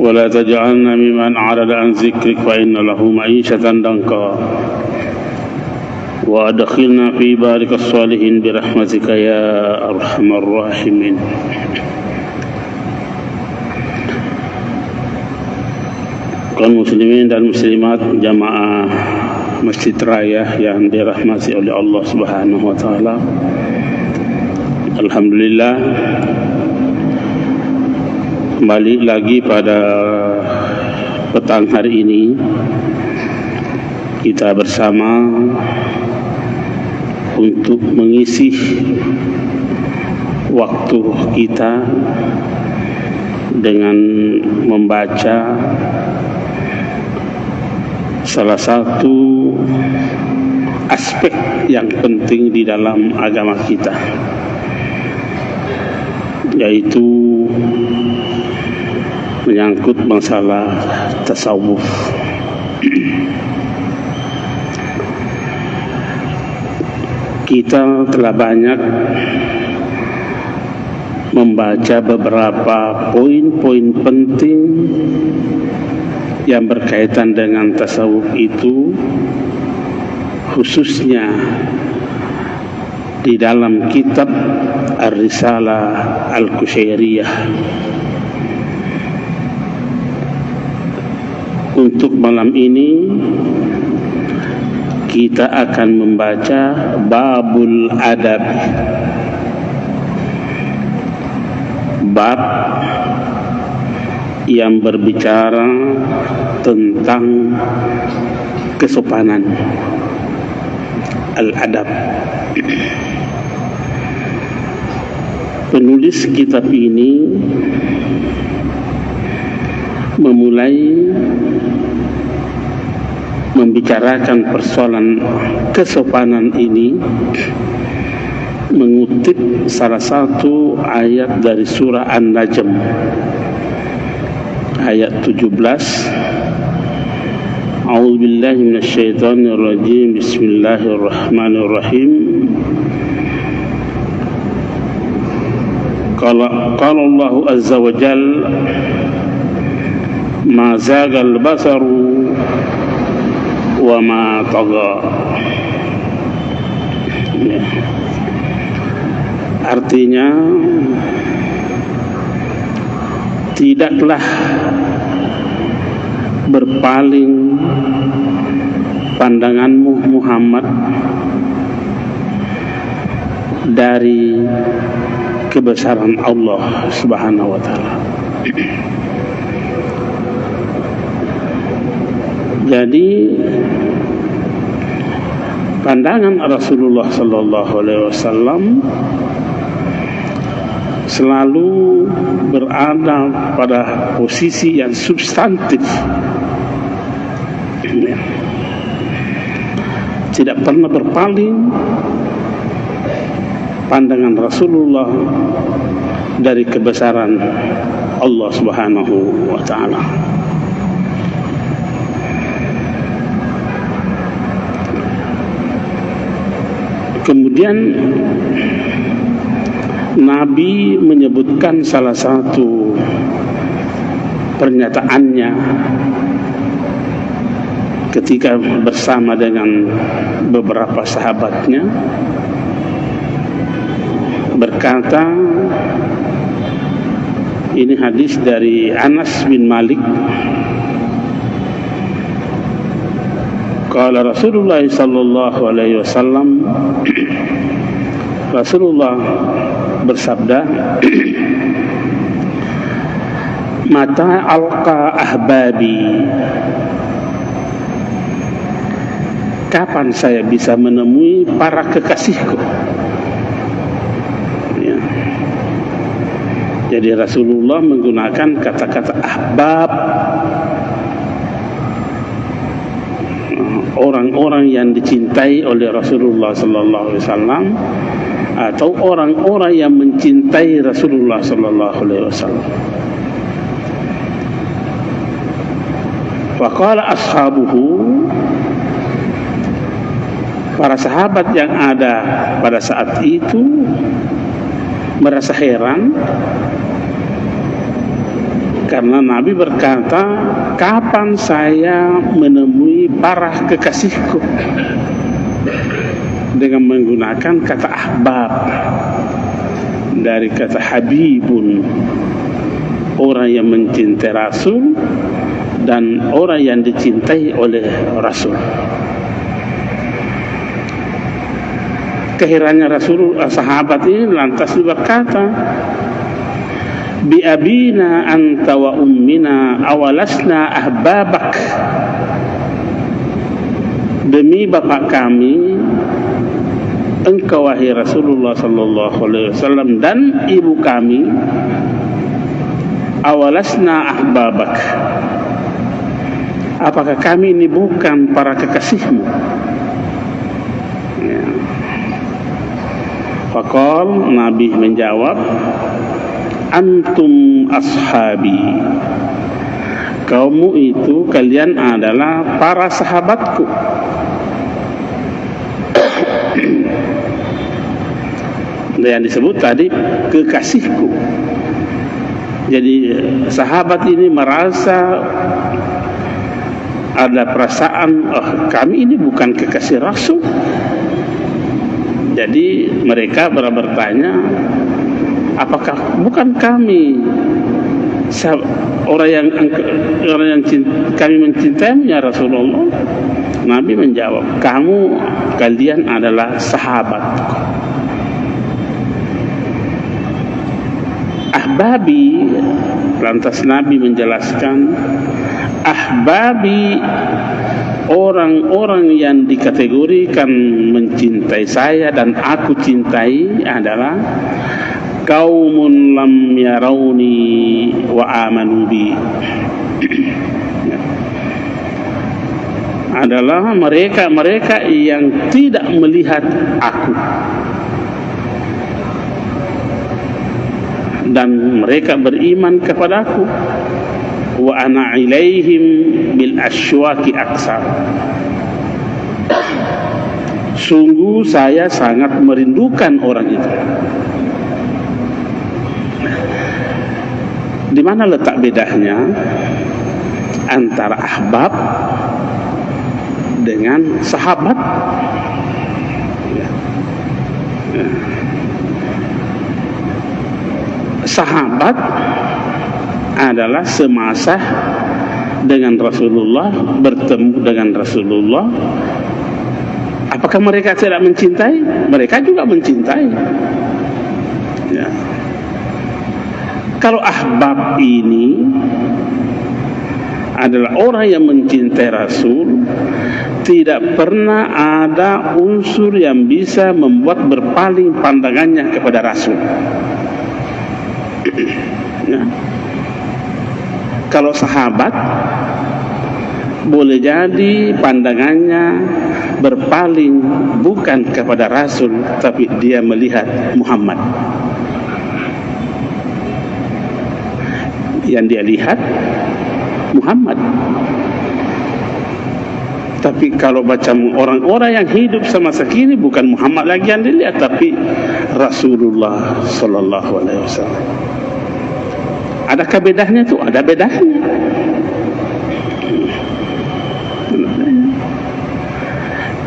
ولا تجعلنا ممن اعرض عن ذكرك فإن له معيشة ضنكا وادخلنا في بارك الصالحين برحمتك يا ارحم الراحمين. Kaum muslimin dan muslimat jamaah Masjid Raya yang dirahmati oleh Allah Subhanahu wa taala. Alhamdulillah, kembali lagi pada petang hari ini kita bersama untuk mengisi waktu kita dengan membaca salah satu aspek yang penting di dalam agama kita, yaitu menyangkut masalah tasawuf. Kita telah banyak membaca beberapa poin-poin penting yang berkaitan dengan tasawuf itu, khususnya di dalam kitab Ar-Risalah Al-Qushairiyah. Untuk malam ini kita akan membaca Babul Adab, bab yang berbicara tentang kesopanan, al-adab. penulis kitab ini memulai membicarakan persoalan kesopanan ini mengutip salah satu ayat dari surah An-Najm ayat 17. A'udzubillahi minasyaitonirrajim. Bismillahirrahmanirrahim. Qala Allahu azza wa jalla ma zagal basaru wa ma tagha. Ya. Artinya, tidaklah berpaling pandanganmu Muhammad dari kebesaran Allah Subhanahu wa taala. Jadi pandangan Rasulullah sallallahu alaihi wasallam selalu berada pada posisi yang substantif. Tidak pernah berpaling pandangan Rasulullah dari kebesaran Allah Subhanahu wa taala. Kemudian Nabi menyebutkan salah satu pernyataannya ketika bersama dengan beberapa sahabatnya, berkata, ini hadis dari Anas bin Malik, qala Rasulullah sallallahu alaihi wasallam, Rasulullah bersabda, mata alqa ahbabi, kapan saya bisa menemui para kekasihku? Ya. Jadi Rasulullah menggunakan kata-kata ahbab, orang-orang yang dicintai oleh Rasulullah sallallahu alaihi wasallam, atau orang-orang yang mencintai Rasulullah sallallahu alaihi wasallam. Faqala ashabuhu, para sahabat yang ada pada saat itu merasa heran karena Nabi berkata, kapan saya menemui para kekasihku, dengan menggunakan kata ahbab dari kata habibun, orang yang mencintai Rasul dan orang yang dicintai oleh Rasul. Keherannya sahabat ini lantas berkata, bi abina anta wa ummina awalasna ahbabak, demi bapak kami engkau wahai Rasulullah sallallahu alaihi wasallam dan ibu kami, awalasna ahbabak, apakah kami ini bukan para kekasihmu? Ya. Faqal, Nabi menjawab, antum ashabi, kamu itu, kalian adalah para sahabatku. Yang disebut tadi kekasihku. Jadi sahabat ini merasa ada perasaan, oh, kami ini bukan kekasih Rasul. Jadi mereka bertanya, apakah bukan kami orang yang kami mencintaimu ya Rasulullah? Nabi menjawab, kalian adalah sahabatku. Ahbabi, lantas Nabi menjelaskan, ahbabi, orang-orang yang dikategorikan mencintai saya dan aku cintai adalah qaumun lam yarawni wa amanu bi. Adalah mereka yang tidak melihat aku dan mereka beriman kepadaku. Wa ana ilaihim bil asywaqi aksar. Sungguh saya sangat merindukan orang itu. Di mana letak bedanya antara ahbab dengan sahabat? Sahabat adalah semasa dengan Rasulullah, bertemu dengan Rasulullah. Apakah mereka tidak mencintai? Mereka juga mencintai. Ya. Kalau ahbab ini adalah orang yang mencintai Rasul, tidak pernah ada unsur yang bisa membuat berpaling pandangannya kepada Rasul. Ya. Kalau sahabat, boleh jadi pandangannya berpaling bukan kepada Rasul, tapi dia melihat Muhammad. Yang dia lihat Muhammad. Tapi kalau baca orang-orang yang hidup semasa kini, bukan Muhammad lagi yang dilihat, tapi Rasulullah sallallahu alaihi wasallam. Adakah bedanya itu? Ada bedanya.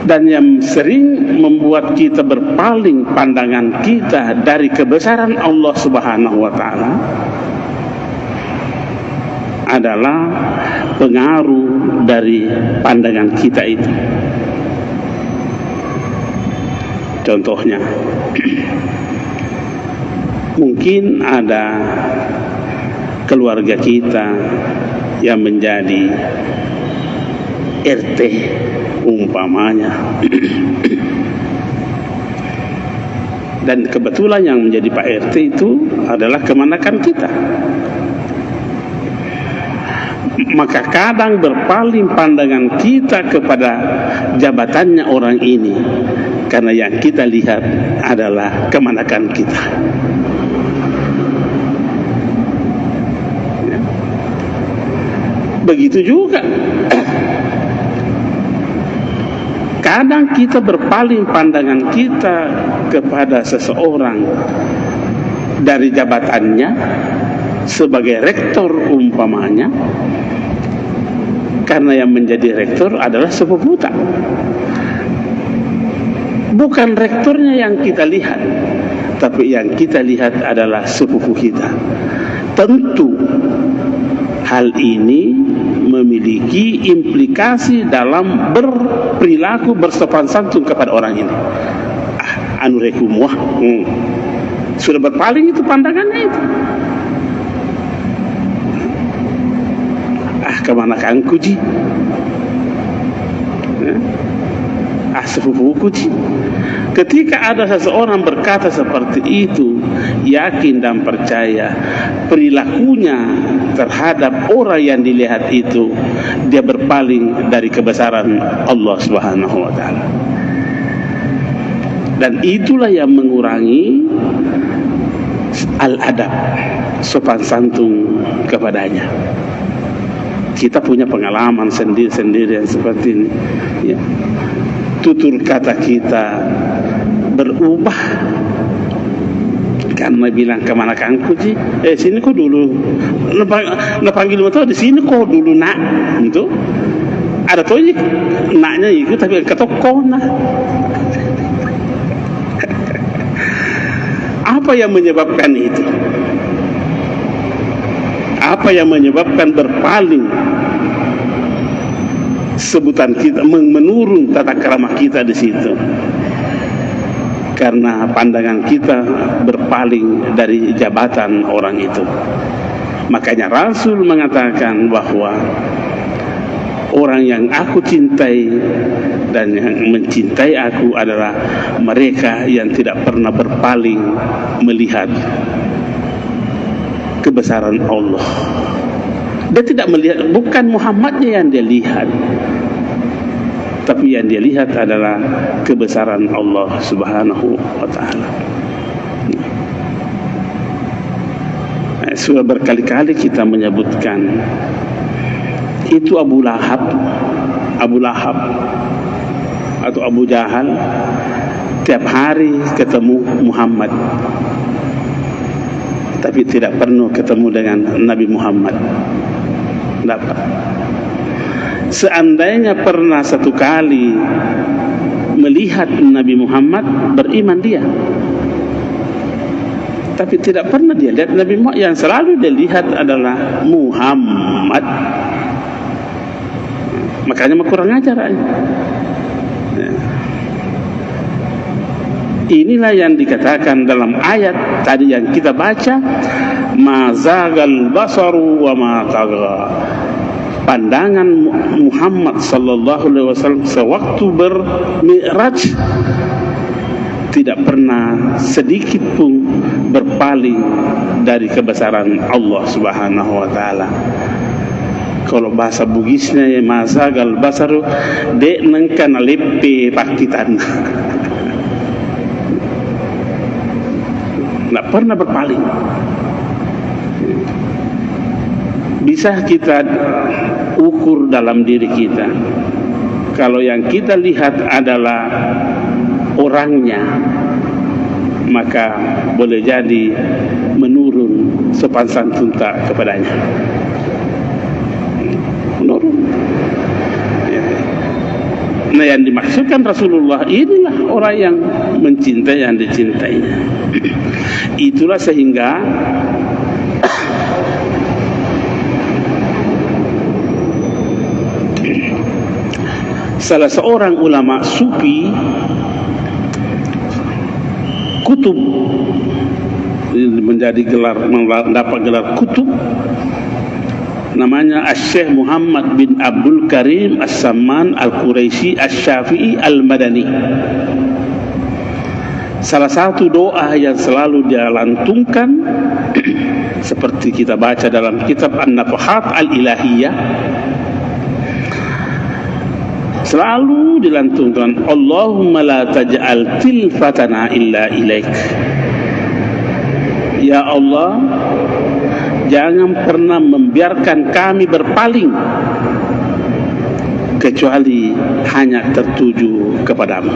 Dan yang sering membuat kita berpaling pandangan kita dari kebesaran Allah Subhanahu wa taala adalah pengaruh dari pandangan kita itu. Contohnya, mungkin ada keluarga kita yang menjadi RT umpamanya, dan kebetulan yang menjadi Pak RT itu adalah kemenakan kita. Maka kadang berpaling pandangan kita kepada jabatannya orang ini, karena yang kita lihat adalah kemenakan kita. Begitu juga kadang kita berpaling pandangan kita kepada seseorang dari jabatannya sebagai rektor umpamanya, karena yang menjadi rektor adalah sepupu kita. Bukan rektornya yang kita lihat, tapi yang kita lihat adalah sepupu kita. Tentu hal ini memiliki implikasi dalam berperilaku, bersopan santun kepada orang ini. Anu rekum wah, sudah berpaling itu pandangannya itu. Kemana kan kuji? Sepupu kuji. Ketika ada seseorang berkata seperti itu, yakin dan percaya perilakunya terhadap orang yang dilihat itu, dia berpaling dari kebesaran Allah Subhanahu wa taala. Dan itulah yang mengurangi al-adab, sopan santun kepadanya. Kita punya pengalaman sendiri-sendiri yang seperti ini, ya. Tutur kata kita berubah karena bilang kemana kangku ji, sini kok dulu, panggil motor di sini kok dulu nak, itu ada tuh ji naknya itu tapi ketoko nah. Apa yang menyebabkan itu? Apa yang menyebabkan berpaling sebutan kita, menurun tata krama kita di situ? Karena pandangan kita berpaling dari jabatan orang itu. Makanya Rasul mengatakan bahwa orang yang aku cintai dan yang mencintai aku adalah mereka yang tidak pernah berpaling melihat kebesaran Allah. Dia tidak melihat, bukan Muhammadnya yang dia lihat, tapi yang dia lihat adalah kebesaran Allah Subhanahu wa ta'ala. Sudah berkali-kali kita menyebutkan itu Abu Lahab atau Abu Jahal tiap hari ketemu Muhammad, tapi tidak pernah ketemu dengan Nabi Muhammad. Dapat. Seandainya pernah satu kali melihat Nabi Muhammad, beriman dia. Tapi tidak pernah dia lihat Nabi Muhammad. Yang selalu dia lihat adalah Muhammad. Makanya kurang ajar. Inilah yang dikatakan dalam ayat tadi yang kita baca, ma zagal basaru wa ma tagha. Pandangan Muhammad sallallahu alaihi wasallam sewaktu bermi'raj tidak pernah sedikit pun berpaling dari kebesaran Allah Subhanahu wa taala. Kalau bahasa Bugisnya ya mazagal basaru dek nengkan lepe pakitan. Tidak pernah berpaling. Bisa kita ukur dalam diri kita. Kalau yang kita lihat adalah orangnya, maka boleh jadi menurun sopan santun kepadanya. Menurun. Nah, yang dimaksudkan Rasulullah inilah orang yang mencintai yang dicintainya. Itulah sehingga salah seorang ulama sufi kutub, menjadi gelar, mendapat gelar kutub, namanya Syekh Muhammad bin Abdul Karim As-Samman Al-Quraisy Asy-Syafi'i Al-Madani. Salah satu doa yang selalu dia lantunkan seperti kita baca dalam kitab An-Nafahat Al-Ilahiyah, selalu dilantungkan, Allahumma la taj'al tilfatana illa ilaik. Ya Allah, jangan pernah membiarkan kami berpaling kecuali hanya tertuju kepadamu.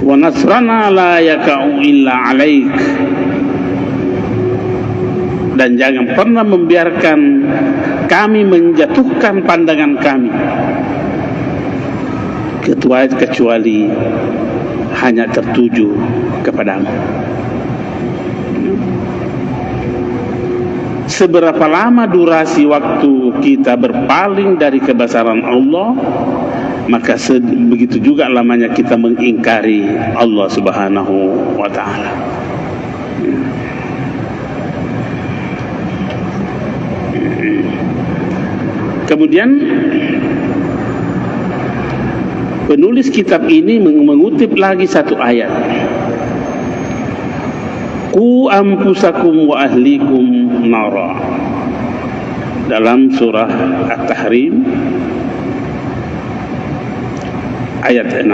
Wa nasrana la yaka'u illa alaik. Dan jangan pernah membiarkan kami menjatuhkan pandangan kami kecuali hanya tertuju kepadamu. Seberapa lama durasi waktu kita berpaling dari kebesaran Allah, maka begitu juga lamanya kita mengingkari Allah Subhanahu wa ta'ala. Kemudian penulis kitab ini mengutip lagi satu ayat, Qu anfusakum wa ahlikum nara, dalam surah At-Tahrim ayat 6.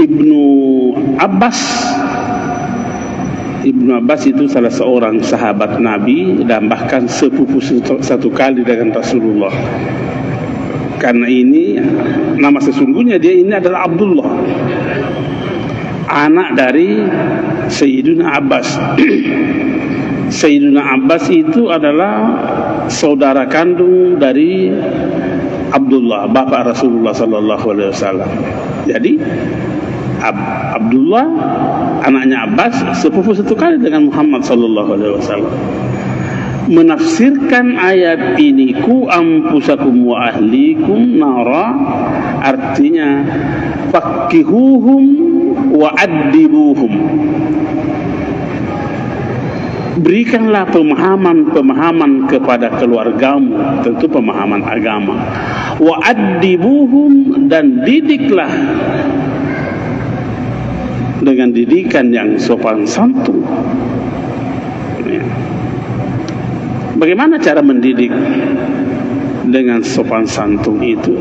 Ibnu Abbas itu salah seorang sahabat Nabi dan bahkan sepupu satu kali dengan Rasulullah. Karena ini nama sesungguhnya dia ini adalah Abdullah, anak dari Sayyiduna Abbas. Sayyiduna Abbas itu adalah saudara kandung dari Abdullah, bapak Rasulullah sallallahu alaihi wasallam. Jadi Abdullah anaknya Abbas sepupu satu kali dengan Muhammad sallallahu alaihi wasallam. Menafsirkan ayat ini, Qu anfusakum wa ahlikum nara, artinya faqihuhum wa addibuhum. berikanlah pemahaman kepada keluargamu, tentu pemahaman agama. Wa addibuhum, dan didiklah dengan didikan yang sopan santun. Bagaimana cara mendidik dengan sopan santun itu?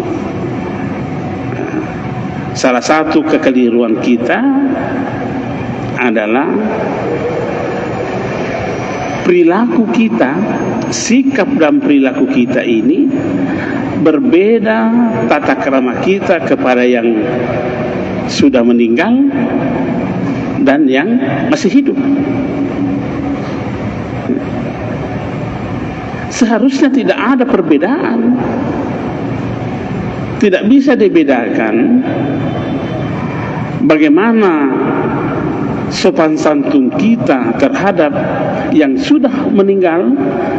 Salah satu kekeliruan kita adalah perilaku kita, sikap dan perilaku kita ini berbeda tata krama kita kepada yang sudah meninggal dan yang masih hidup. Seharusnya tidak ada perbedaan. Tidak bisa dibedakan bagaimana sopan santun kita terhadap yang sudah meninggal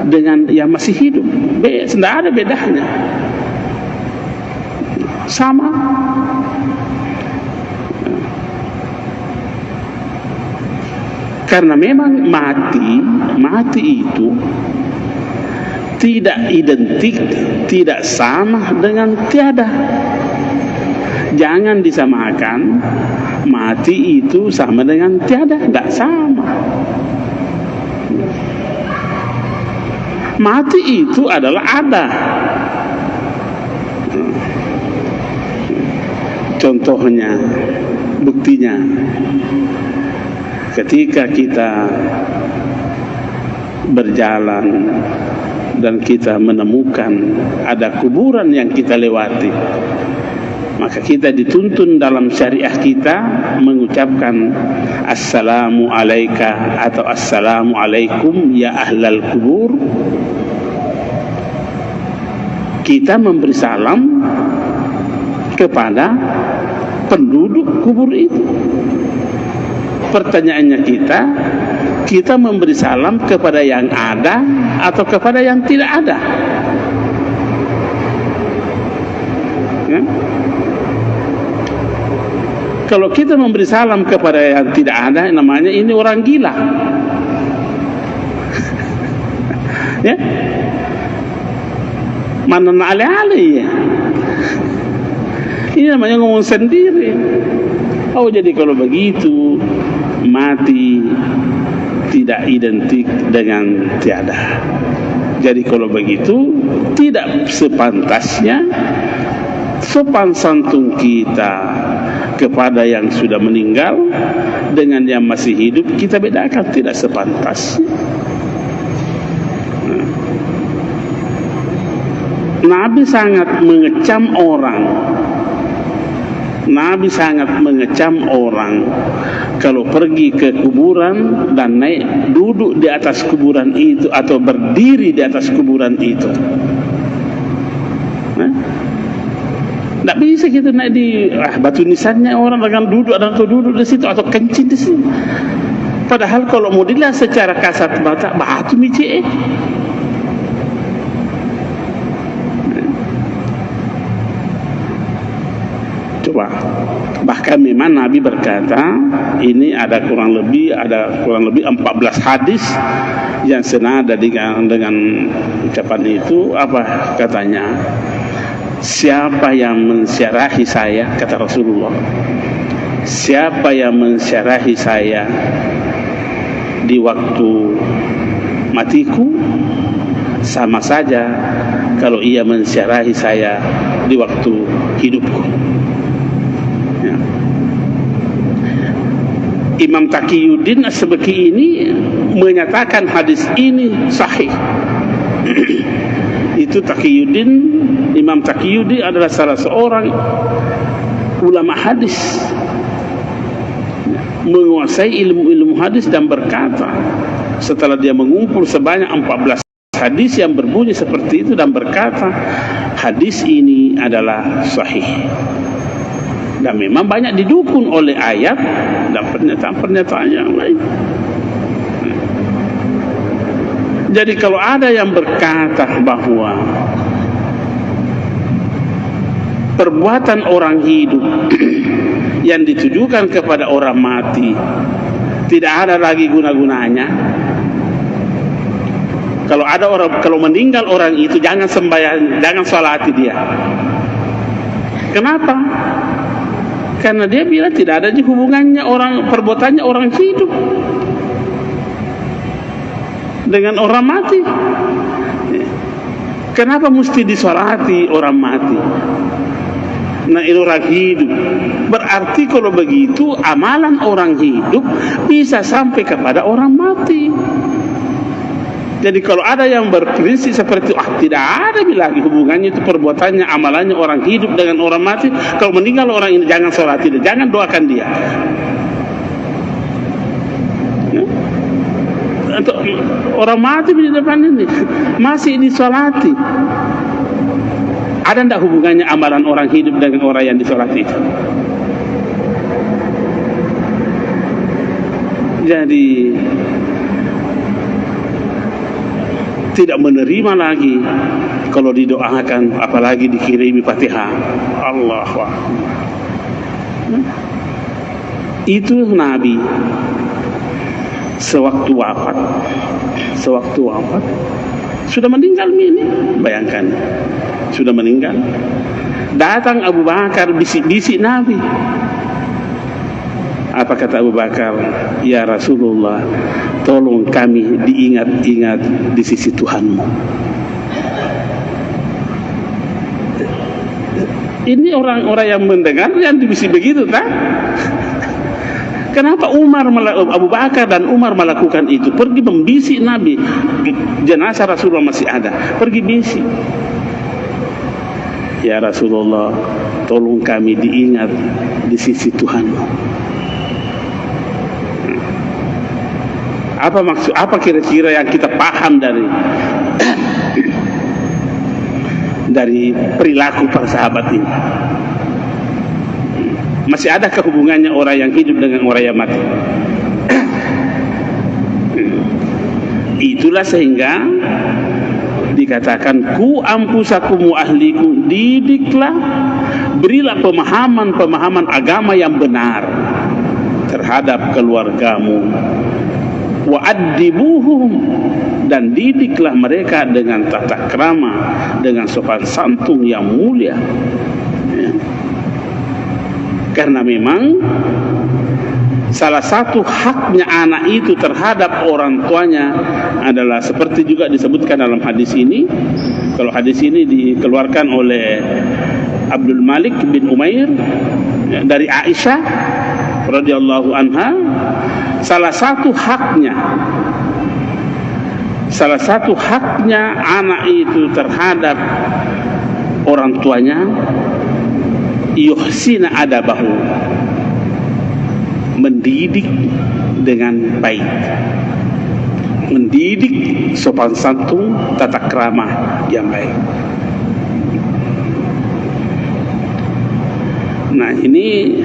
dengan yang masih hidup. Tidak ada bedanya. Sama. Karena memang mati itu tidak identik, tidak sama dengan tiada. Jangan disamakan mati itu sama dengan tiada, tidak sama. Mati itu adalah ada. Contohnya, buktinya, ketika kita berjalan dan kita menemukan ada kuburan yang kita lewati, maka kita dituntun dalam syariah kita mengucapkan assalamu alaika atau assalamu alaikum ya ahlal kubur. Kita memberi salam kepada penduduk kubur itu. Pertanyaannya, kita memberi salam kepada yang ada atau kepada yang tidak ada? Ya? Kalau kita memberi salam kepada yang tidak ada, namanya ini orang gila. Ya? Mana ale-ale ya? Ini namanya ngomong sendiri. Oh, jadi kalau begitu mati tidak identik dengan tiada. Jadi kalau begitu tidak sepantasnya sopan santun kita kepada yang sudah meninggal dengan yang masih hidup kita bedakan, tidak sepantasnya. Nabi sangat mengecam orang. Nabi sangat mengecam orang kalau pergi ke kuburan dan naik duduk di atas kuburan itu atau berdiri di atas kuburan itu. Tidak bisa kita naik di batu nisannya orang dengan duduk atau duduk di situ atau kencing di sini. Padahal kalau mau dilihat secara kasat mata batu mici. Coba, bahkan memang Nabi berkata, ini ada kurang lebih 14 hadis yang senada dengan ucapan itu. Apa katanya? Siapa yang mensyarahi saya, kata Rasulullah, siapa yang mensyarahi saya di waktu matiku, sama saja kalau ia mensyarahi saya di waktu hidupku. Imam Taqiyuddin As-Subki ini menyatakan hadis ini sahih. Itu Imam Taqiyuddin adalah salah seorang ulama hadis, menguasai ilmu hadis, dan berkata setelah dia mengumpul sebanyak 14 hadis yang berbunyi seperti itu, dan berkata hadis ini adalah sahih. Dan memang banyak didukung oleh ayat dan pernyataan-pernyataan yang lain. Jadi kalau ada yang berkata bahwa perbuatan orang hidup yang ditujukan kepada orang mati tidak ada lagi guna-gunanya, Kalau meninggal orang itu jangan sembahyang, jangan salati dia. Kenapa? Karena dia bilang tidak ada hubungannya perbuatannya orang hidup dengan orang mati. Kenapa mesti disolati orang mati? Nah, ini orang hidup. Berarti kalau begitu amalan orang hidup bisa sampai kepada orang mati. Jadi kalau ada yang berprinsip seperti tidak ada lagi hubungannya itu perbuatannya, amalannya orang hidup dengan orang mati. Kalau meninggal orang ini jangan sholati dia, jangan doakan dia. Untuk orang mati di depan ini masih disolati. Ada tidak hubungannya amalan orang hidup dengan orang yang disolati itu? Jadi tidak menerima lagi kalau didoakan, apalagi dikirimi Fatihah. Allahu Akbar. Itu Nabi sewaktu wafat sudah meninggal ini. Bayangkan, sudah meninggal. Datang Abu Bakar bisik-bisik Nabi. Apa kata Abu Bakar? Ya Rasulullah, tolong kami diingat-ingat di sisi Tuhanmu. Ini orang-orang yang mendengar yang dibisik begitu, tak? Kenapa Abu Bakar dan Umar melakukan itu? Pergi membisik Nabi. Jenazah Rasulullah masih ada. Pergi bisik. Ya Rasulullah, tolong kami diingat di sisi Tuhanmu. Apa maksud? Apa kira-kira yang kita paham dari perilaku para sahabat ini? Masih ada hubungannya orang yang hidup dengan orang yang mati? Itulah sehingga dikatakan ku ampusakum wa ahlikum, didiklah, berilah pemahaman agama yang benar terhadap keluargamu. Wa addibuhum, dan didiklah mereka dengan tata krama, dengan sopan santun yang mulia. Ya. Karena memang salah satu haknya anak itu terhadap orang tuanya adalah seperti juga disebutkan dalam hadis ini. Kalau hadis ini dikeluarkan oleh Abdul Malik bin Umair dari Aisyah radhiyallahu anha, salah satu haknya anak itu terhadap orang tuanya, yuhsina adabahu, mendidik dengan baik, mendidik sopan santun, tata krama yang baik. Nah, ini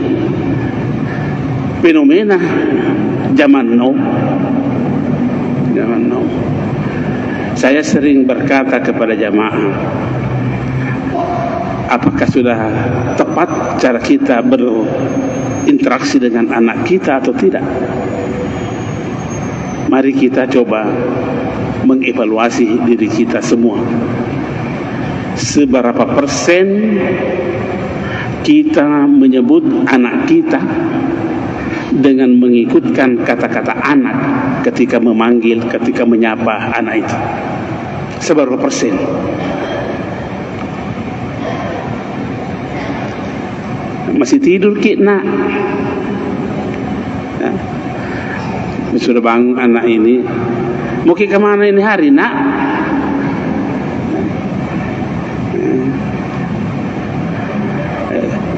fenomena zaman now. Saya sering berkata kepada jamaah, apakah sudah tepat cara kita berinteraksi dengan anak kita atau tidak? Mari kita coba mengevaluasi diri kita semua. Seberapa persen kita menyebut anak kita dengan mengikutkan kata-kata anak ketika memanggil, ketika menyapa anak itu? Seberapa persen? Masih tidur nak? Ya. Sudah bangun anak ini, mau ke mana ini hari nak?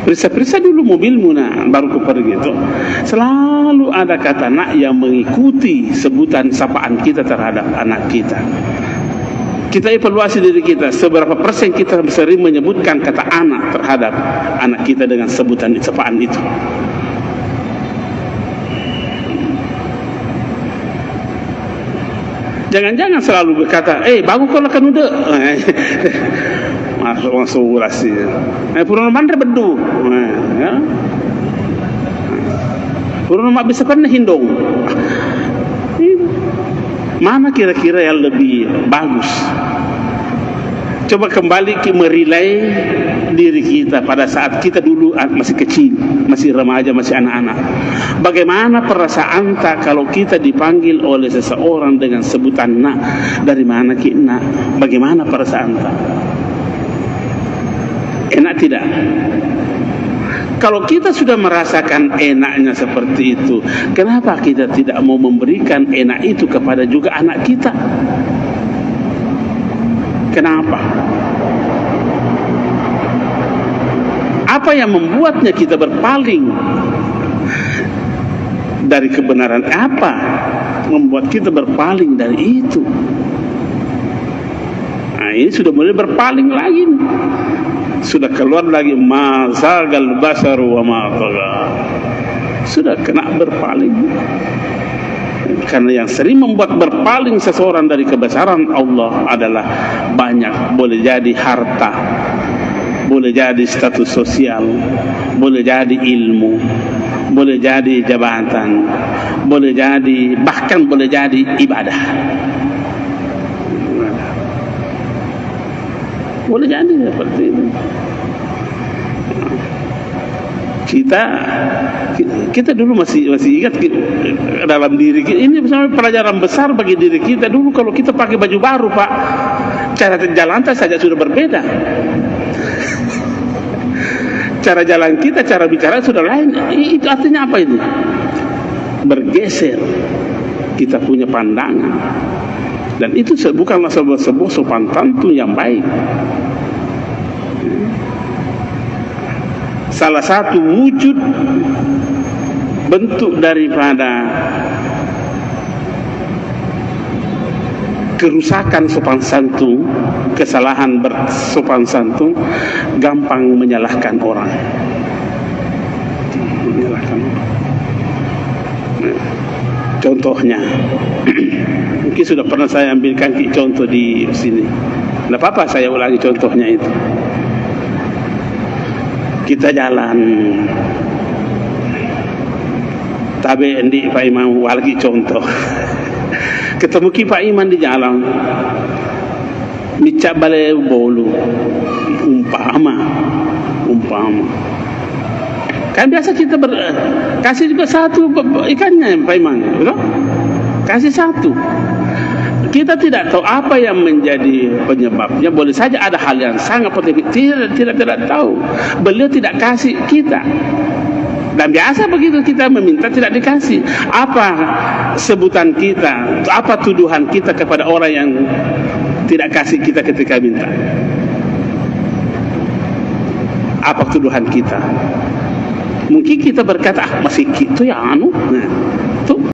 Periksa dulu mobilmu nak, baru ku pergi itu. Selalu ada kata nak yang mengikuti sebutan sapaan kita terhadap anak kita. Kita evaluasi diri kita, seberapa persen kita sering menyebutkan kata anak terhadap anak kita dengan sebutan sapaan itu. Jangan-jangan selalu berkata, bagus kalau kan udah. Masuk urasi. Purun mandre bedu. Ya. Purun mak bisa kan hindong. Mana kira-kira yang lebih bagus? Coba kembali merilai diri kita pada saat kita dulu masih kecil, masih remaja, masih anak-anak. Bagaimana perasaan tak kalau kita dipanggil oleh seseorang dengan sebutan nak? Dari mana ki nak? Bagaimana perasaan tak? Enak tidak? Kalau kita sudah merasakan enaknya seperti itu, kenapa kita tidak mau memberikan enak itu kepada juga anak kita? Kenapa? Apa yang membuatnya kita berpaling dari kebenaran? Apa membuat kita berpaling dari itu? Nah, ini sudah mulai berpaling lagi. Sudah keluar lagi ma zagal basaru wa ma tagha. Sudah kena berpaling. Karena yang sering membuat berpaling seseorang dari kebesaran Allah adalah banyak. Boleh jadi harta, boleh jadi status sosial, boleh jadi ilmu, boleh jadi jabatan, boleh jadi, bahkan boleh jadi ibadah. Boleh jadi seperti itu. Kita dulu masih ingat dalam diri kita, ini misalnya pelajaran besar bagi diri kita. Dulu kalau kita pakai baju baru, Pak, cara jalan saja sudah berbeda. Cara jalan kita, cara bicara sudah lain. Itu artinya apa ini? Bergeser kita punya pandangan. Dan itu bukanlah sebuah sopan santun yang baik. Salah satu wujud bentuk daripada kerusakan sopan santun, kesalahan bersopan santun, gampang menyalahkan orang. Contohnya, mungkin sudah pernah saya ambilkan contoh di sini. Tidak apa-apa saya ulangi contohnya itu. Kita jalan, tapi di Pak Imam lagi contoh. Ketemu ki Pak Iman di jalan, micak balai bolu, umpama. Kan biasa kita kasih juga satu ikannya Pak Iman, betul? Kasih satu. Kita tidak tahu apa yang menjadi penyebabnya. Boleh saja ada hal yang sangat penting. Tidak tahu. Beliau tidak kasih kita. Dan biasa begitu kita meminta tidak dikasih. Apa sebutan kita? Apa tuduhan kita kepada orang yang tidak kasih kita ketika minta? Apa tuduhan kita? Mungkin kita berkata, masih gitu ya anu. Nah, tuh.